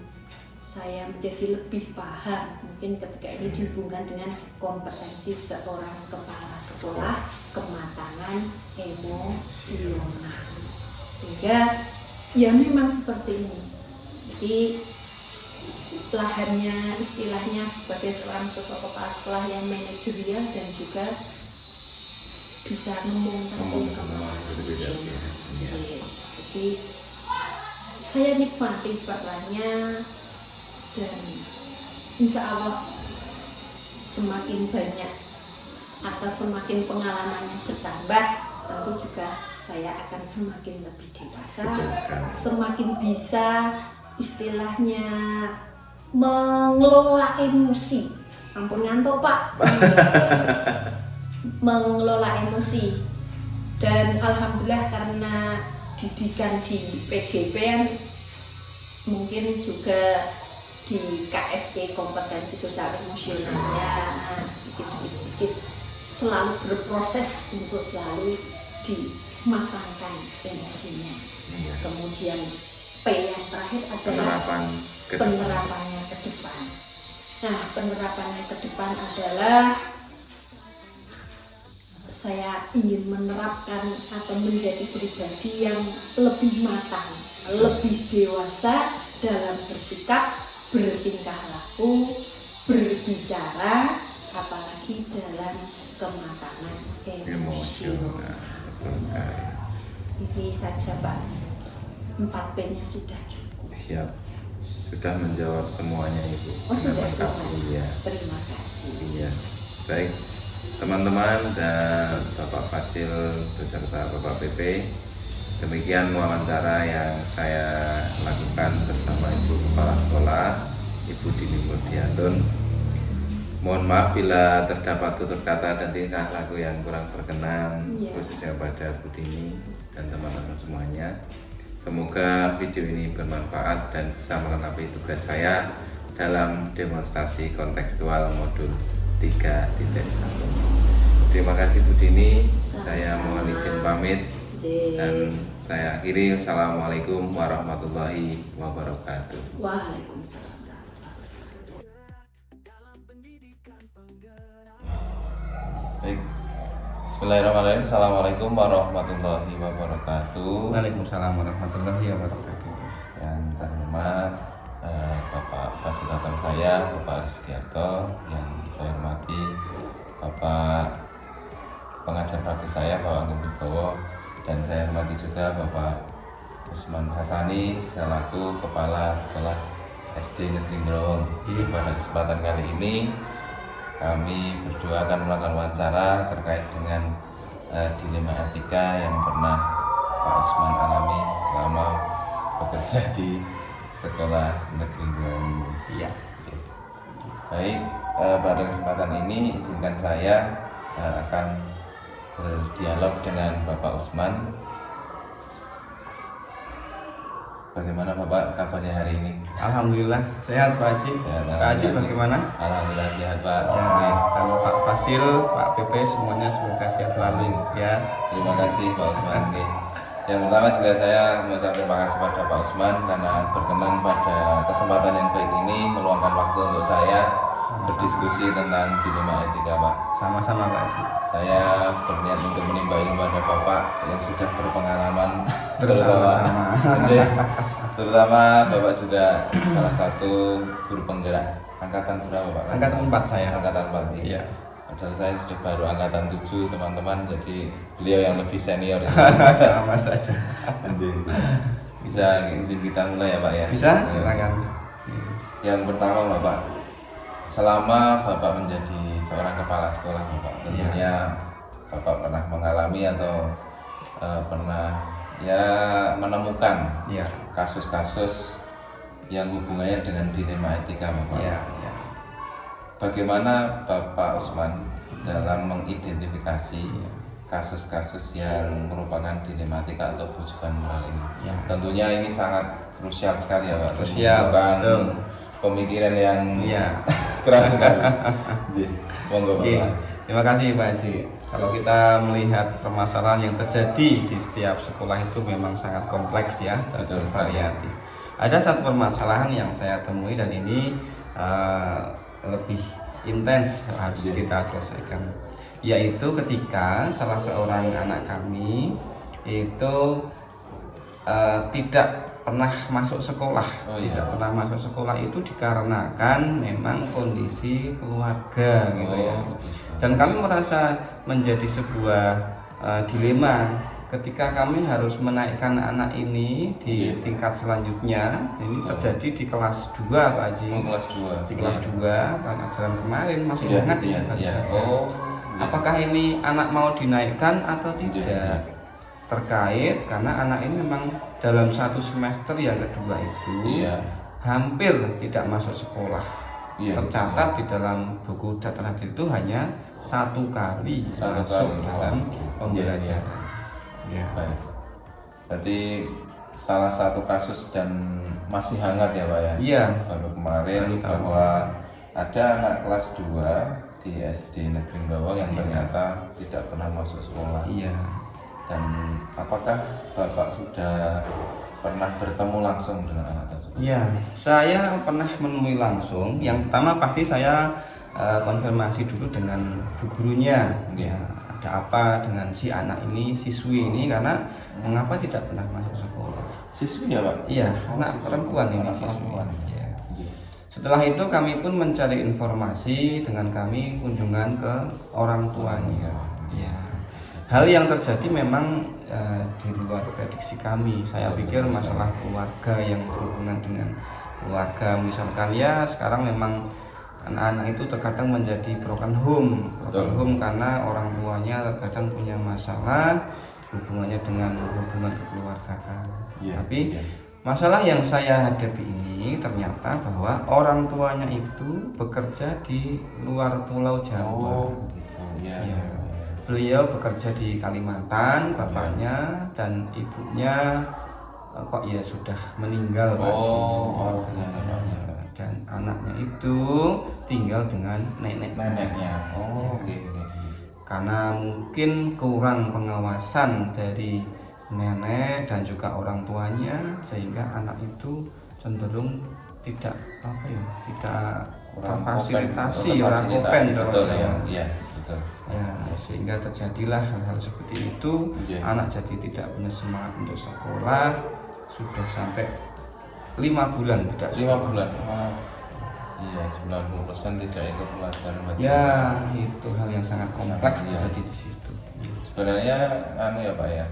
saya menjadi lebih paham. Mungkin ketika ini dihubungkan dengan kompetensi seorang kepala sekolah, kematangan emosional, sehingga ya memang seperti ini. Jadi lahannya istilahnya sebagai seorang sosok kepala sekolah yang manajerial dan juga bisa ngomong sama berbeda. Jadi saya nikmati perannya, dan insya Allah semakin banyak atau semakin pengalamannya bertambah, tentu juga saya akan semakin lebih dewasa, semakin bisa istilahnya mengelola emosi. Ampun ngantuk Pak. Mengelola emosi. Dan alhamdulillah karena didikan di PGP mungkin juga di KSE kompetensi sosial emosionalnya sedikit demi sedikit selalu berproses untuk selalu dimatangkan emosinya. Kemudian P yang terakhir adalah penerapannya ke depan. Nah, penerapannya ke depan adalah saya ingin menerapkan atau menjadi pribadi yang lebih matang, lebih dewasa dalam bersikap, bertingkah laku, berbicara, apalagi dalam kematangan emosional. Ini saja Pak, 4P-nya sudah cukup. Siap, sudah menjawab semuanya Ibu. Oh sudah semua. Iya. Terima kasih. Iya, baik teman-teman dan Bapak Fasil beserta Bapak PP Demikian wawancara yang saya lakukan bersama Ibu Kepala Sekolah, Ibu Dini Murdiantun. Mohon maaf bila terdapat tutur kata dan tingkah laku yang kurang berkenan, khususnya pada Bu Dini dan teman-teman semuanya. Semoga video ini bermanfaat dan bisa melengkapi tugas saya dalam demonstrasi kontekstual modul 3.1. Terima kasih Bu Dini, saya mohon izin pamit dan saya akhiri. Assalamualaikum warahmatullahi wabarakatuh. Waalaikumsalam. Baik. Bismillahirrahmanirrahim. Assalamualaikum warahmatullahi wabarakatuh. Waalaikumsalam warahmatullahi wabarakatuh. Yang terhormat Bapak fasilitator saya, Bapak Aris Sugiarto, yang saya hormati Bapak pengajar praktik saya, Bapak Agung Wibowo, dan saya hormati juga Bapak Usman Hasani selaku Kepala Sekolah SD Negeri Growong. Pada kesempatan kali ini kami berdua akan melakukan wawancara terkait dengan dilema etika yang pernah Pak Usman alami selama bekerja di Sekolah Negeri Growong. Iya. Baik, pada kesempatan ini izinkan saya akan berdialog dengan Bapak Usman. Bagaimana Bapak kabarnya hari ini? Alhamdulillah sehat Pak Haji. Sehat, Pak Haji bagaimana? Alhamdulillah sehat Pak. Ya, kalau Pak Fasil, Pak PP semuanya semoga sehat selalu ya. Terima kasih Pak Usman. Yang pertama juga saya mengucapkan terima kasih pada Pak Usman karena berkenan pada kesempatan yang baik ini meluangkan waktu untuk saya berdiskusi tentang dilema etika Pak. Sama-sama Pak Haji. Saya berniat untuk menimba ilmu pada Bapak yang sudah berpengalaman Bersama-sama. terutama Bapak sudah salah satu guru penggerak angkatan berapa Pak? Angkatan 4 saya. Angkatan 4 Iya. Padahal saya sudah baru angkatan 7 teman-teman, jadi beliau yang lebih senior. Sama saja. Bisa izin kita mulai ya Pak ya? Bisa, silakan. Yang pertama Bapak, selama Bapak menjadi seorang kepala sekolah Bapak, tentunya Bapak pernah mengalami atau pernah menemukan Iya. kasus-kasus yang hubungannya dengan dilema etika Bapak. Iya. Bagaimana Bapak Usman dalam mengidentifikasi kasus-kasus yang merupakan dilematika atau bujukan moral ini? Ya. Tentunya ini sangat krusial sekali ya Pak. Krusial, Bukan betul. pemikiran yang keras sekali. Monggo Bapak. Terima kasih Pak Haji. Kalau kita melihat permasalahan yang terjadi di setiap sekolah itu memang sangat kompleks ya dan Betul, bervariatif. Ada satu permasalahan yang saya temui dan ini lebih intens harus kita selesaikan, yaitu ketika salah seorang anak kami itu tidak pernah masuk sekolah. Tidak pernah masuk sekolah itu dikarenakan memang kondisi keluarga gitu ya. Dan kami merasa menjadi sebuah dilema ketika kami harus menaikkan anak ini di tingkat selanjutnya. Ini terjadi di kelas 2 Pak Haji. Kelas 2. Di kelas 2 tahun ajaran kemarin masih hangat ya. Apakah ini anak mau dinaikkan atau tidak? Terkait karena anak ini memang dalam satu semester yang kedua itu hampir tidak masuk sekolah. Tercatat di dalam buku data itu hanya satu kali masuk dalam pembelajaran. Baik. Berarti salah satu kasus dan masih hangat ya Pak ya? Iya. Baru kemarin bahwa ada anak kelas 2 di SD Negeri Growong yang ternyata tidak pernah masuk sekolah. Iya. Dan apakah Bapak sudah pernah bertemu langsung dengan anak tersebut? Iya, saya pernah menemui langsung. Yang pertama pasti saya konfirmasi dulu dengan bu gurunya. Ya, ada apa dengan si anak ini, siswi ini, karena mengapa tidak pernah masuk sekolah? Siswi ya Pak? Iya, anak perempuan ini siswi. Ya. Setelah itu kami pun mencari informasi dengan kami kunjungan ke orang tuanya. Ya. Hal yang terjadi memang di luar prediksi kami. Saya pikir masalah keluarga yang berhubungan dengan keluarga, misalkan ya sekarang memang anak-anak itu terkadang menjadi broken home karena orang tuanya terkadang punya masalah, hubungannya dengan hubungan kekeluargaan. Iya, Tapi iya. masalah yang saya hadapi ini ternyata bahwa orang tuanya itu bekerja di luar Pulau Jawa. Iya. Ya. Beliau bekerja di Kalimantan, bapaknya dan ibunya kok ya sudah meninggal Pak Haji. Orangnya. Dan anaknya itu tinggal dengan Neneknya. Oke. Karena mungkin kurang pengawasan dari nenek dan juga orang tuanya, sehingga anak itu cenderung tidak terfasilitasi, orang open betul ya. Iya, betul. Ya, sehingga terjadilah hal-hal seperti itu. Iya. Anak jadi tidak punya semangat untuk sekolah, sudah sampai 5 bulan tidak 5 bulan. Iya, 90% tidak ikut pelajaran. Ya, itu hal yang sangat kompleks Iya. terjadi di situ. Sebenarnya ya Pak ya,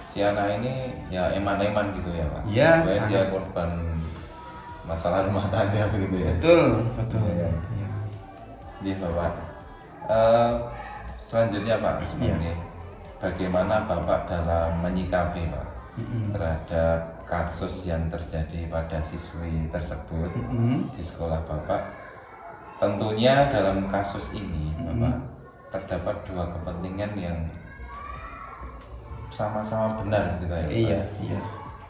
si anak ini ya eman-eman gitu ya Pak. Iya, Supaya sangat. dia korban masalah rumah tangga begitu ya. Betul. Iya. Ya. Iya Bapak. Selanjutnya Pak, sebenarnya bagaimana Bapak dalam menyikapi Pak terhadap kasus yang terjadi pada siswi tersebut di sekolah Bapak? Tentunya dalam kasus ini Bapak terdapat dua kepentingan yang sama-sama benar gitu ya Pak. Iya.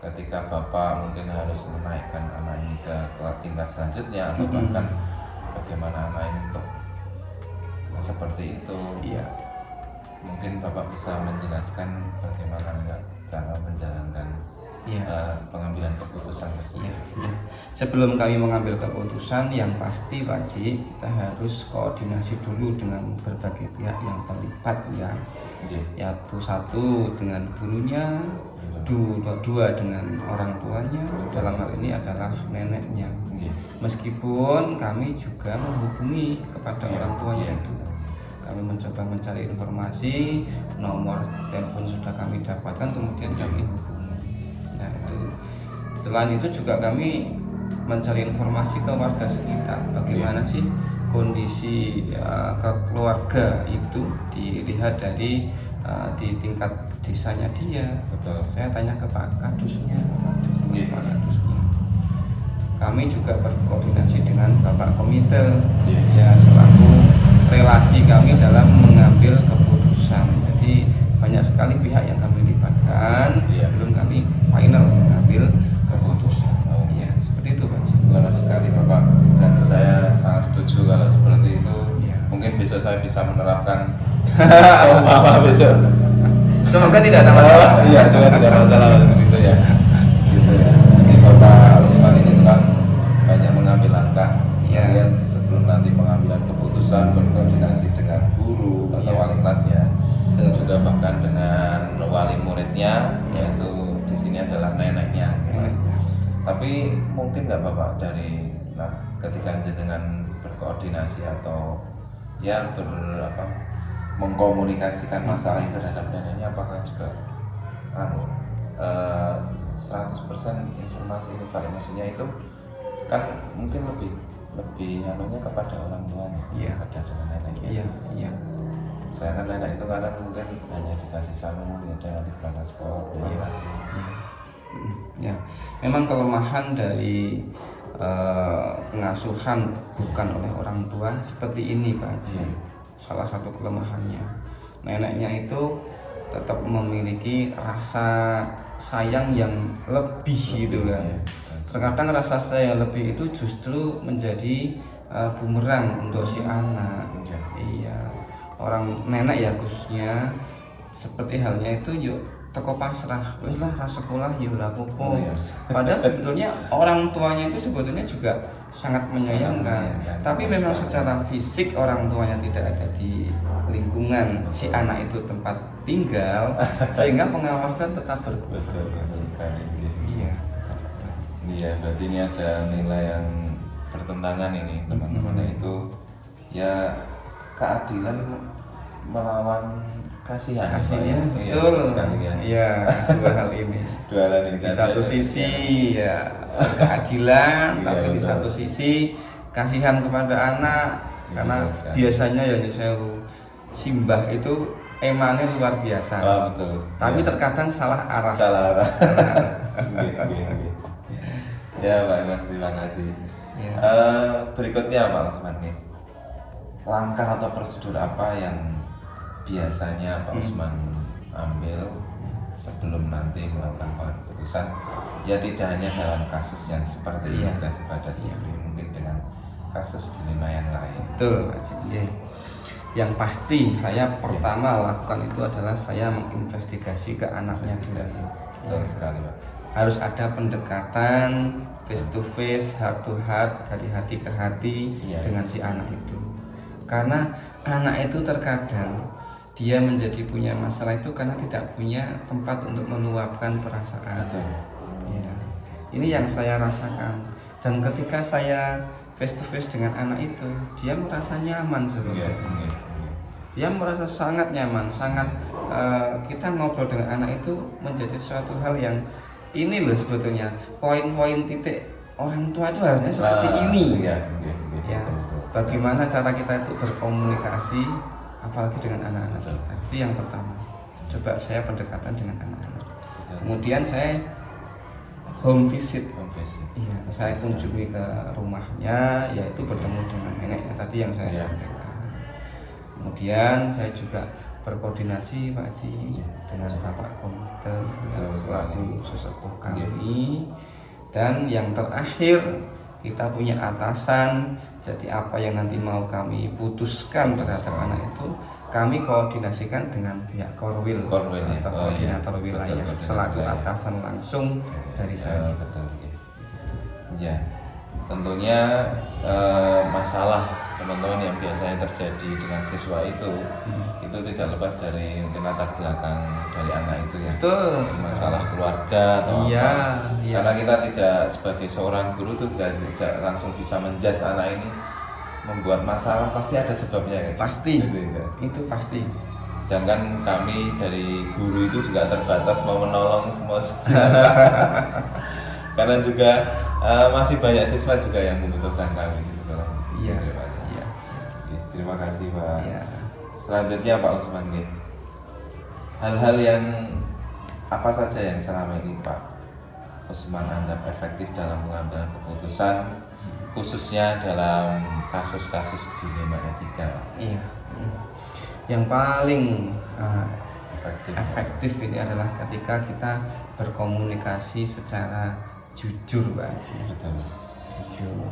Ketika Bapak mungkin harus menaikkan anak ini ke tingkat selanjutnya atau bahkan bagaimana anak ini untuk seperti itu. Iya. Mungkin Bapak bisa menjelaskan bagaimana cara menjalankan pengambilan keputusan tersebut. Iya. Sebelum kami mengambil keputusan, yang pasti Pak Haji, kita harus koordinasi dulu dengan berbagai pihak yang terlibat ya. Yaitu satu dengan gurunya, dua dengan orang tuanya, dalam hal ini adalah neneknya. Meskipun kami juga menghubungi kepada orang tuanya itu, kami mencoba mencari informasi, nomor telepon sudah kami dapatkan, kemudian kami hubungi. Nah, selain itu juga kami mencari informasi ke warga sekitar, bagaimana sih kondisi keluarga itu dilihat dari di tingkat desanya dia. Betul. Saya tanya ke Pak Kadusnya, Pak Kadusnya. Kami juga berkoordinasi dengan Bapak Komite, ya selaku relasi kami dalam mengambil keputusan. Jadi banyak sekali pihak yang kami libatkan sebelum kami final mengambil keputusan. Ya, seperti itu Pak. Luar sekali Bapak, dan saya sangat setuju kalau seperti itu. Mungkin besok saya bisa menerapkan Bapak besok. Semoga tidak ada masalah. Iya, semoga tidak ada masalah begitu ya. Gitu ya. Jadi Bapak Usman ini telah banyak mengambil langkah. Kemudian sebelum nanti pengambilan keputusan berkoordinasi dengan guru atau wali kelasnya, dan juga bahkan dengan wali muridnya, yaitu di sini adalah neneknya. Tapi mungkin nggak Bapak dari ketika jenengan berkoordinasi atau mengkomunikasikan masalah itu terhadap neneknya, apakah juga 100% informasi ini Pak? Maksudnya itu kan mungkin lebih kepada orang tuanya kepada dengan neneknya. Iya. Saya kan nenek itu kadang mungkin hanya dikasih salam ya di belakang sekolah. Ya, memang kelemahan dari pengasuhan bukan oleh orang tua seperti ini Pak Haji. Salah satu kelemahannya, neneknya itu tetap memiliki rasa sayang yang lebih gitu kan. Terkadang rasa sayang lebih itu justru menjadi bumerang untuk si anak. Iya, orang nenek ya khususnya seperti halnya itu yuk toko pasrah, wes lah sekolah ya udah popo. Padahal sebetulnya orang tuanya itu sebetulnya juga sangat menyayangkan, tapi memang secara fisik orang tuanya tidak ada di lingkungan si anak itu tempat tinggal, sehingga pengawasan tetap berkurang. Iya, berarti ini ada nilai yang bertentangan ini teman-teman, yaitu ya keadilan melawan kasihan. Betul sekali ya. Iya, dua hal ini. Di satu sisi ya keadilan, tapi di satu sisi kasihan kepada anak, karena biasanya ya saya simbah itu emannya luar biasa. Betul. Tapi Ya. terkadang salah arah. Salah arah. Oke. Ya Pak Mas, terima kasih. Ya. Berikutnya Pak Usman nih, langkah atau prosedur apa yang biasanya Pak Usman ambil sebelum nanti melakukan keputusan, ya tidak hanya dalam kasus yang seperti Iya. imigrasi pada siswi, mungkin dengan kasus dilema yang lain. Betul, Pak Cik. Yang pasti saya pertama lakukan itu adalah saya menginvestigasi ke anaknya dulu. Betul sekali Pak. Harus ada pendekatan face to face, heart to heart, dari hati ke hati Iya. dengan si anak itu. Karena anak itu terkadang dia menjadi punya masalah itu karena tidak punya tempat untuk meluapkan perasaan. Betul. Ya. Ini yang saya rasakan. Dan ketika saya face to face dengan anak itu, dia merasa nyaman sebenarnya. Iya. Dia merasa sangat nyaman, sangat kita ngobrol dengan anak itu menjadi suatu hal yang ini loh sebetulnya poin-poin titik orang tua itu harusnya seperti ini. Iya. Ya, bagaimana cara kita itu berkomunikasi, apalagi dengan anak-anak kita. Itu yang pertama. Coba saya pendekatan dengan anak-anak. Kemudian saya home visit. Iya, saya kunjungi ke rumahnya, yaitu bertemu dengan neneknya tadi yang saya sampaikan. Kemudian saya juga berkoordinasi Pak Haji dengan Bapak Komite yang selaku sesepuh kami. Dan yang terakhir, kita punya atasan. Jadi apa yang nanti mau kami putuskan terhadap anak itu, kami koordinasikan dengan pihak Korwil atau koordinator wilayah selaku atasan langsung dari saya. Betul. Ya, tentunya masalah teman-teman yang biasanya terjadi dengan siswa itu tidak lepas dari mungkin latar belakang dari anak itu ya. Betul. Masalah keluarga atau Iya. Karena kita tidak sebagai seorang guru tuh tidak langsung bisa menjudge anak ini membuat masalah, pasti ada sebabnya ya. Pasti. Gitu, ya. Itu pasti. Sedangkan kami dari guru itu juga terbatas mau menolong semua karena juga masih banyak siswa juga yang membutuhkan kami di sekolah. Iya. Gitu, Pak. Iya. Oke, terima kasih Pak. Iya. Selanjutnya Pak Usman, hal-hal yang apa saja yang selama ini Pak Usman anggap efektif dalam mengambil keputusan, khususnya dalam kasus-kasus dilema etika? Iya. Yang paling Efektif. efektif ini adalah ketika kita berkomunikasi secara jujur, Pak Haji. Betul. Jujur.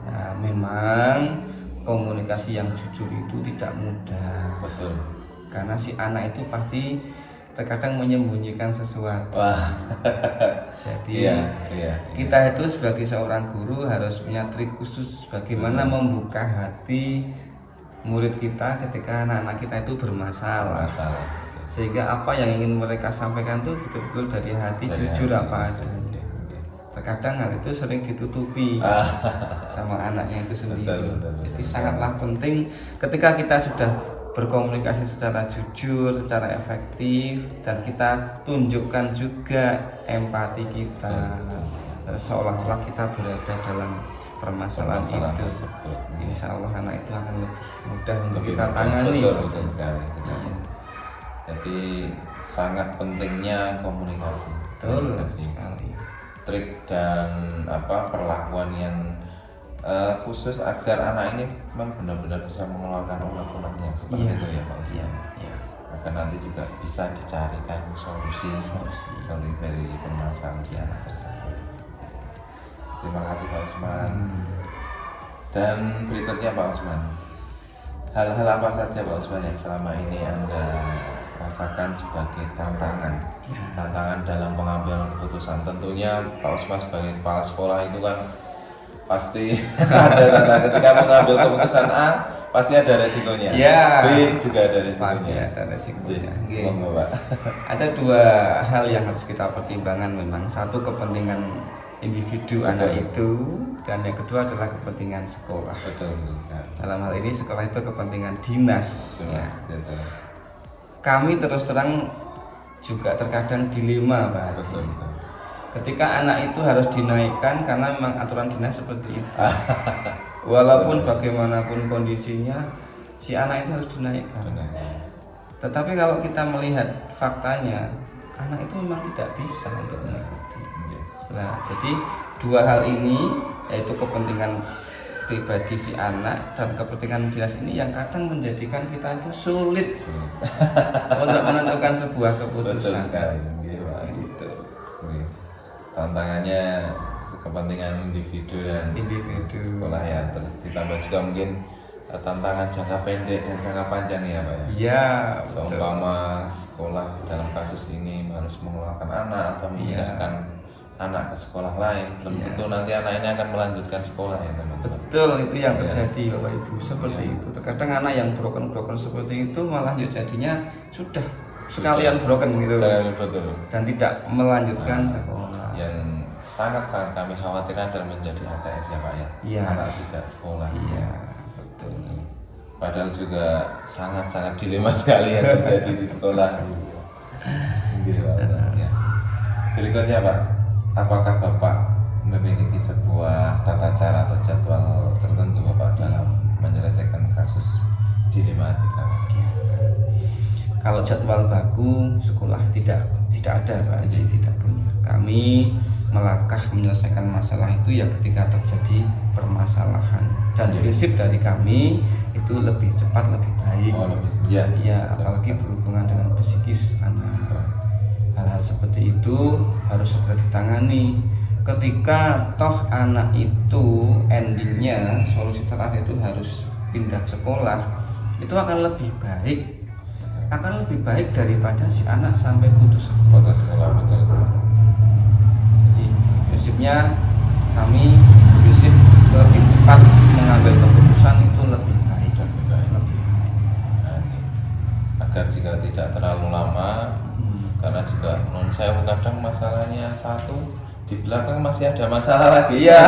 Nah, memang komunikasi yang jujur itu tidak mudah. Betul. Karena si anak itu pasti terkadang menyembunyikan sesuatu. Wah. Jadi Iya. kita itu sebagai seorang guru harus punya trik khusus bagaimana membuka hati murid kita ketika anak-anak kita itu bermasalah. Sehingga apa yang ingin mereka sampaikan itu betul-betul dari hati, jujur apa adanya. Terkadang hal itu sering ditutupi sama anaknya itu sendiri. Betul. Jadi sangatlah penting ketika kita sudah berkomunikasi secara jujur, secara efektif, dan kita tunjukkan juga empati kita. Seolah-olah kita berada dalam permasalahan itu. Insya Allah anak itu akan lebih mudah untuk kita tangani. Betul sekali. Jadi sangat pentingnya komunikasi. Betul sekali. Trik dan perlakuan yang khusus agar anak ini memang benar-benar bisa mengeluarkan unek-uneknya seperti itu ya Pak Usman. Iya. Agar nanti juga bisa dicarikan solusi dari permasalahan di anak tersebut. Terima kasih Pak Usman. Dan berikutnya Pak Usman, hal-hal apa saja Pak Usman yang selama ini Anda rasakan sebagai tantangan dalam pengambilan keputusan? Tentunya Pak Usman sebagai kepala sekolah itu kan pasti ada tantangan ketika mengambil keputusan A, pasti ada resikonya. B juga ada resikonya. Pasti ada resikonya. Monggo, Pak. Ada dua hal yang harus kita pertimbangkan memang. Satu, kepentingan individu anak itu, dan yang kedua adalah kepentingan sekolah. Betul. Dalam hal ini sekolah itu kepentingan dinas. Ya. Betul. Kami terus terang juga terkadang dilema, Pak. Betul. Ketika anak itu harus dinaikkan karena memang aturan dinas seperti itu. Walaupun bagaimanapun kondisinya, si anak itu harus dinaikkan. Tetapi kalau kita melihat faktanya, anak itu memang tidak bisa untuk mengerti. Nah, jadi dua hal ini, yaitu kepentingan pribadi si anak dan kepentingan dinas ini yang kadang menjadikan kita itu sulit untuk menentukan sebuah keputusan. Betul sekali, gitu. Tantangannya kepentingan individu dan sekolah ya, terus ditambah juga mungkin tantangan jangka pendek dan jangka panjang ya Pak ya. Iya. Seumpama sekolah dalam kasus ini harus mengeluarkan anak atau memindahkan anak ke sekolah lain, belum tentu nanti anak ini akan melanjutkan sekolah ya teman-teman. Betul, itu yang terjadi Bapak Ibu, seperti itu. Terkadang anak yang broken seperti itu malah jadinya sudah sekalian broken gitu. Betul. Dan tidak melanjutkan sekolah. Yang sangat-sangat kami khawatir adalah menjadi ATS ya Pak ya. Iya. Anak tidak sekolah. Iya, betul. Padahal juga sangat-sangat dilema sekali yang terjadi di sekolah. Ya. Berikutnya Pak, apakah Bapak memiliki sebuah tata cara atau jadwal tertentu Bapak dalam menyelesaikan kasus dilematika? Kalau jadwal baku sekolah tidak ada Pak Haji, tidak punya. Kami melangkah menyelesaikan masalah itu ya ketika terjadi permasalahan, dan prinsip dari kami itu lebih cepat lebih baik. Ya, apalagi berhubungan dengan psikis anak. Hal-hal seperti itu harus segera ditangani. Ketika toh anak itu endingnya solusi terakhir itu harus pindah sekolah, itu akan lebih baik daripada si anak sampai putus sekolah. Betul. Jadi prinsipnya kami prinsip lebih cepat mengambil keputusan itu lebih baik. Agar jika tidak terlalu lama, karena juga non saya kadang masalahnya satu, di belakang masih ada masalah lagi ya.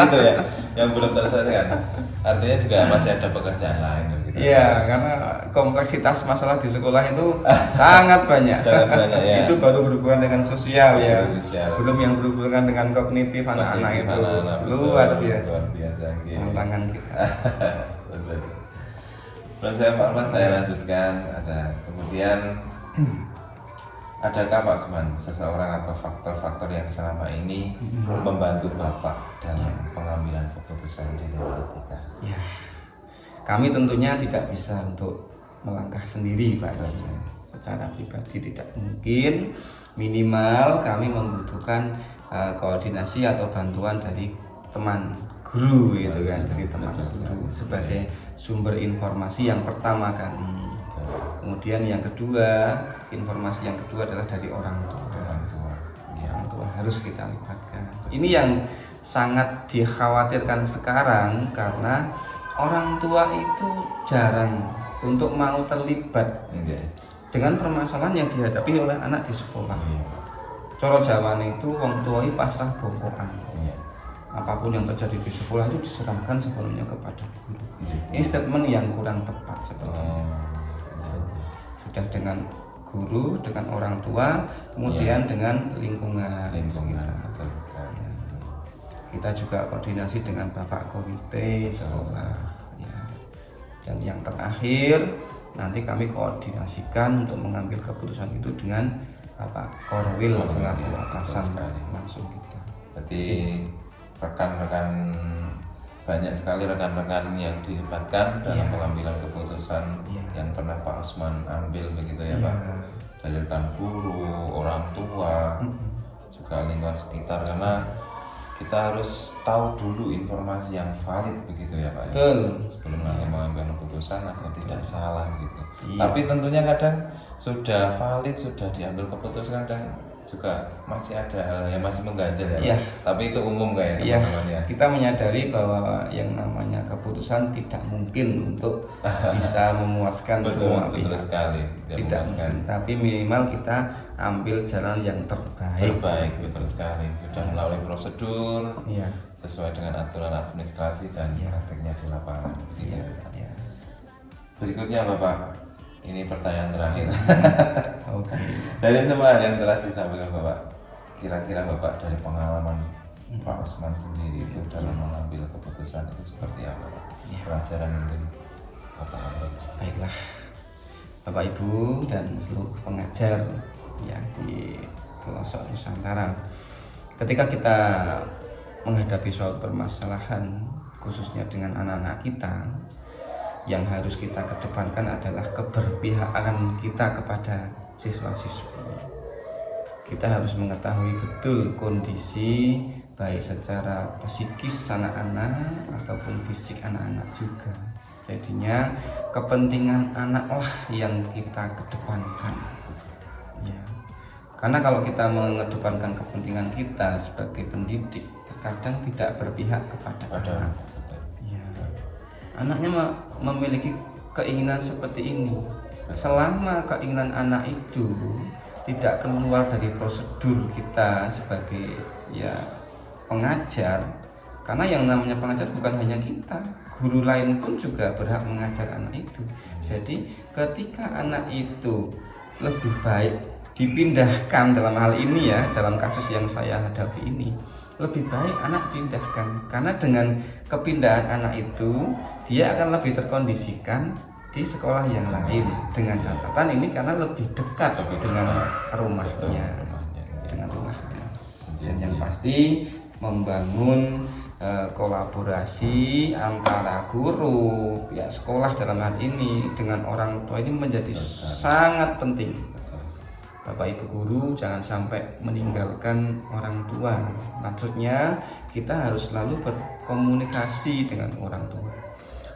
Gitu ya, yang belum terselesaikan. Artinya juga masih ada pekerjaan lain gitu. Iya, karena kompleksitas masalah di sekolah itu sangat banyak. Ya. Itu baru berhubungan dengan sosial ya. Belum yang berhubungan dengan kognitif anak-anak itu. Luar biasa gitu. tantangan kita. Betul. Terus saya lanjutkan, kemudian adakah Pak Usman seseorang atau faktor-faktor yang selama ini membantu Bapak dalam pengambilan keputusan dilematika? Ya, kami tentunya tidak bisa untuk melangkah sendiri Pak Haji. Secara pribadi tidak mungkin. Minimal kami membutuhkan koordinasi atau bantuan dari teman guru gitu kan, dari teman guru sebagai sumber informasi yang pertama kali. Kemudian yang kedua, informasi yang kedua adalah dari orang tua. Orang tua harus kita libatkan. Ini yang sangat dikhawatirkan sekarang karena orang tua itu jarang untuk mau terlibat dengan permasalahan yang dihadapi oleh anak di sekolah. Coro Jawane itu wong tua pasrah bongkokan. Apapun yang terjadi di sekolah itu diserahkan sepenuhnya kepada guru. Ini statement yang kurang tepat seperti itu. Sudah dengan guru, dengan orang tua, kemudian dengan lingkungan. Kita juga koordinasi dengan Bapak Komite sekolah. Dan yang terakhir nanti kami koordinasikan untuk mengambil keputusan itu dengan Bapak Korwil selaku atasan langsung kita. Berarti rekan-rekan, banyak sekali rekan-rekan yang dilibatkan dalam pengambilan keputusan yang pernah Pak Usman ambil begitu ya Pak, dari rekan guru, orang tua, juga lingkungan sekitar, karena kita harus tahu dulu informasi yang valid begitu ya Pak. Betul. Sebelum nanti mengambil keputusan agar tidak salah gitu. Tapi tentunya kadang sudah valid, sudah diambil keputusan, kadang juga masih ada hal yang masih mengganjal ya. Tapi itu umum kayaknya teman-teman ya. Kita menyadari bahwa yang namanya keputusan tidak mungkin untuk bisa memuaskan semua pihak. Betul sekali. Tidak mungkin. Tapi minimal kita ambil jalan yang terbaik. Betul sekali. Sudah melalui prosedur sesuai dengan aturan administrasi dan praktiknya di lapangan. Berikutnya Bapak, ini pertanyaan terakhir. Dari semua yang telah disampaikan Bapak, kira-kira Bapak dari pengalaman Pak Usman sendiri itu dalam mengambil keputusan itu seperti apa Pak? Pelajaran yang mungkin Bapak ambil. Baiklah, Bapak Ibu dan seluruh pengajar ya di pelosok Nusantara. Ketika kita menghadapi suatu permasalahan khususnya dengan anak-anak kita, yang harus kita kedepankan adalah keberpihakan kita kepada siswa-siswi. Kita harus mengetahui betul kondisi baik secara psikis anak-anak ataupun fisik anak-anak juga. Jadinya kepentingan anaklah yang kita kedepankan. Ya. Karena kalau kita mengedepankan kepentingan kita sebagai pendidik, terkadang tidak berpihak kepada anak. Ya. Anaknya memiliki keinginan seperti ini. Selama keinginan anak itu tidak keluar dari prosedur kita sebagai ya pengajar, karena yang namanya pengajar bukan hanya kita, guru lain pun juga berhak mengajar anak itu. Jadi ketika anak itu lebih baik dipindahkan dalam hal ini ya, dalam kasus yang saya hadapi ini, lebih baik anak pindahkan, karena dengan kepindahan anak itu dia akan lebih terkondisikan di sekolah yang lain, dengan catatan ini karena lebih dekat dengan rumahnya, dan yang pasti membangun kolaborasi antara guru, pihak sekolah dalam hal ini dengan orang tua ini menjadi sangat penting. Bapak Ibu guru jangan sampai meninggalkan orang tua. Maksudnya kita harus selalu berkomunikasi dengan orang tua.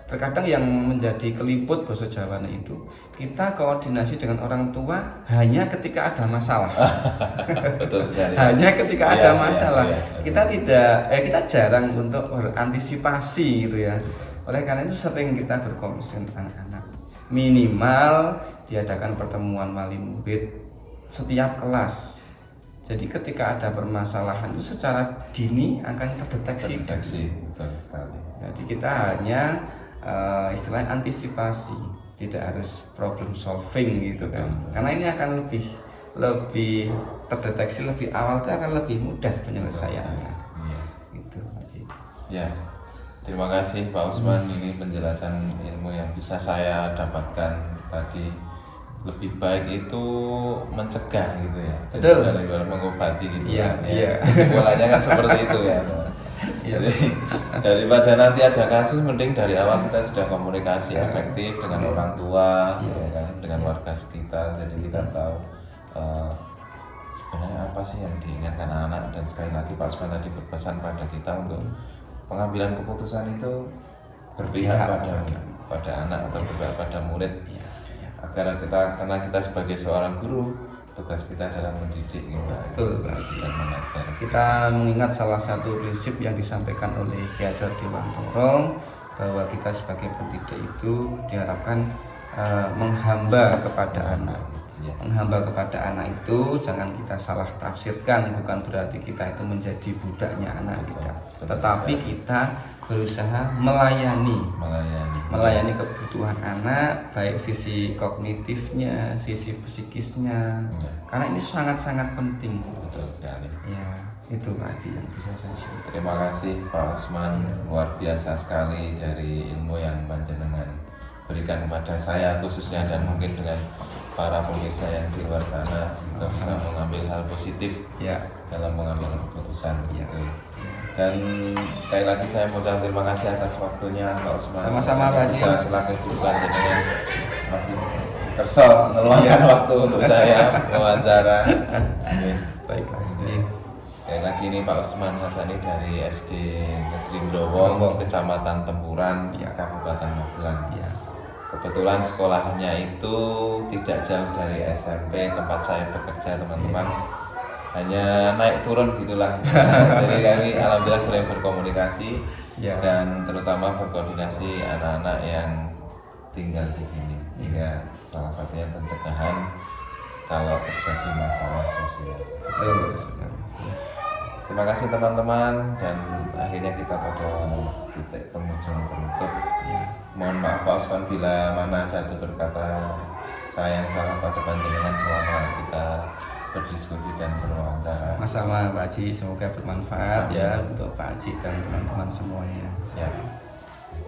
Terkadang yang menjadi keliput bahasa Jawa itu, kita koordinasi dengan orang tua hanya ketika ada masalah. Betul sekali. Hanya ketika ada masalah. Kita kita jarang untuk berantisipasi gitu ya. Oleh karena itu sering kita berkomunikasi dengan anak-anak. Minimal diadakan pertemuan wali murid setiap kelas. Jadi ketika ada permasalahan itu secara dini akan terdeteksi. Betul sekali. Jadi kita hanya istilahnya antisipasi, tidak harus problem solving gitu kan. Karena ini akan lebih terdeteksi lebih awal, itu akan lebih mudah penyelesaiannya. Gitu, Haji. Ya. Terima kasih Pak Usman, ini penjelasan ilmu yang bisa saya dapatkan tadi. Lebih baik itu mencegah gitu ya. Betul. Daripada mengobati gitu. Iya. Kesimpulannya kan seperti itu ya. Jadi daripada nanti ada kasus, mending dari awal kita sudah komunikasi efektif dengan orang tua, ya kan, dengan warga sekitar. Jadi kita tahu sebenarnya apa sih yang diinginkan anak. Dan sekali lagi Pak Usman tadi berpesan pada kita untuk pengambilan keputusan itu berpihak pada anak atau berpihak pada murid. Karena kita sebagai seorang guru, tugas kita adalah mendidik Betul, dan mengajar. Kita mengingat salah satu prinsip yang disampaikan oleh Ki Hajar Dewantoro, bahwa kita sebagai pendidik itu diharapkan menghamba kepada anak. Menghamba kepada anak itu jangan kita salah tafsirkan, bukan berarti kita itu menjadi budaknya anak kita, tetapi kita berusaha melayani kebutuhan anak, baik sisi kognitifnya, sisi psikisnya, karena ini sangat-sangat penting. Betul sekali. Ya, itu Pak Haji yang bisa saya sampaikan. Terima kasih Pak Usman, luar biasa sekali dari ilmu yang panjenengan berikan kepada saya khususnya, dan mungkin dengan para pemirsa yang di luar sana juga bisa mengambil hal positif dalam mengambil keputusan gitu. Dan sekali lagi saya mengucapkan terima kasih atas waktunya Pak Usman. Sama-sama Pak Haji. Selaku kesibukan jenengan masih kerso ngeluangkan waktu untuk saya wawancara. Baik Pak Haji. Sekali lagi ini Pak Usman Hasani dari SD Negeri Growong, Kecamatan Tempuran, Kabupaten Magelang. Kebetulan sekolahnya itu tidak jauh dari SMP tempat saya bekerja, teman-teman. Hanya naik turun gitulah. Jadi kami alhamdulillah sering berkomunikasi dan terutama berkoordinasi anak-anak yang tinggal di sini. Hingga salah satunya pencegahan kalau terjadi masalah sosial. Terima kasih teman-teman, dan akhirnya kita pada titik penghujung penutup. Mohon maaf Pak Usman bila mana ada tutur kata saya yang salah pada panjenengan selama kita berdiskusi dan berwawancara. Sama-sama Pak Haji, semoga bermanfaat ya untuk Pak Haji dan teman-teman semuanya. Siap.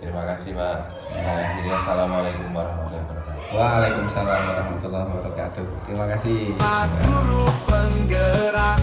Terima kasih Pak. Saya akhiri. Assalamualaikum warahmatullahi wabarakatuh. Waalaikumsalam warahmatullahi wabarakatuh. Terima kasih. Guru penggerak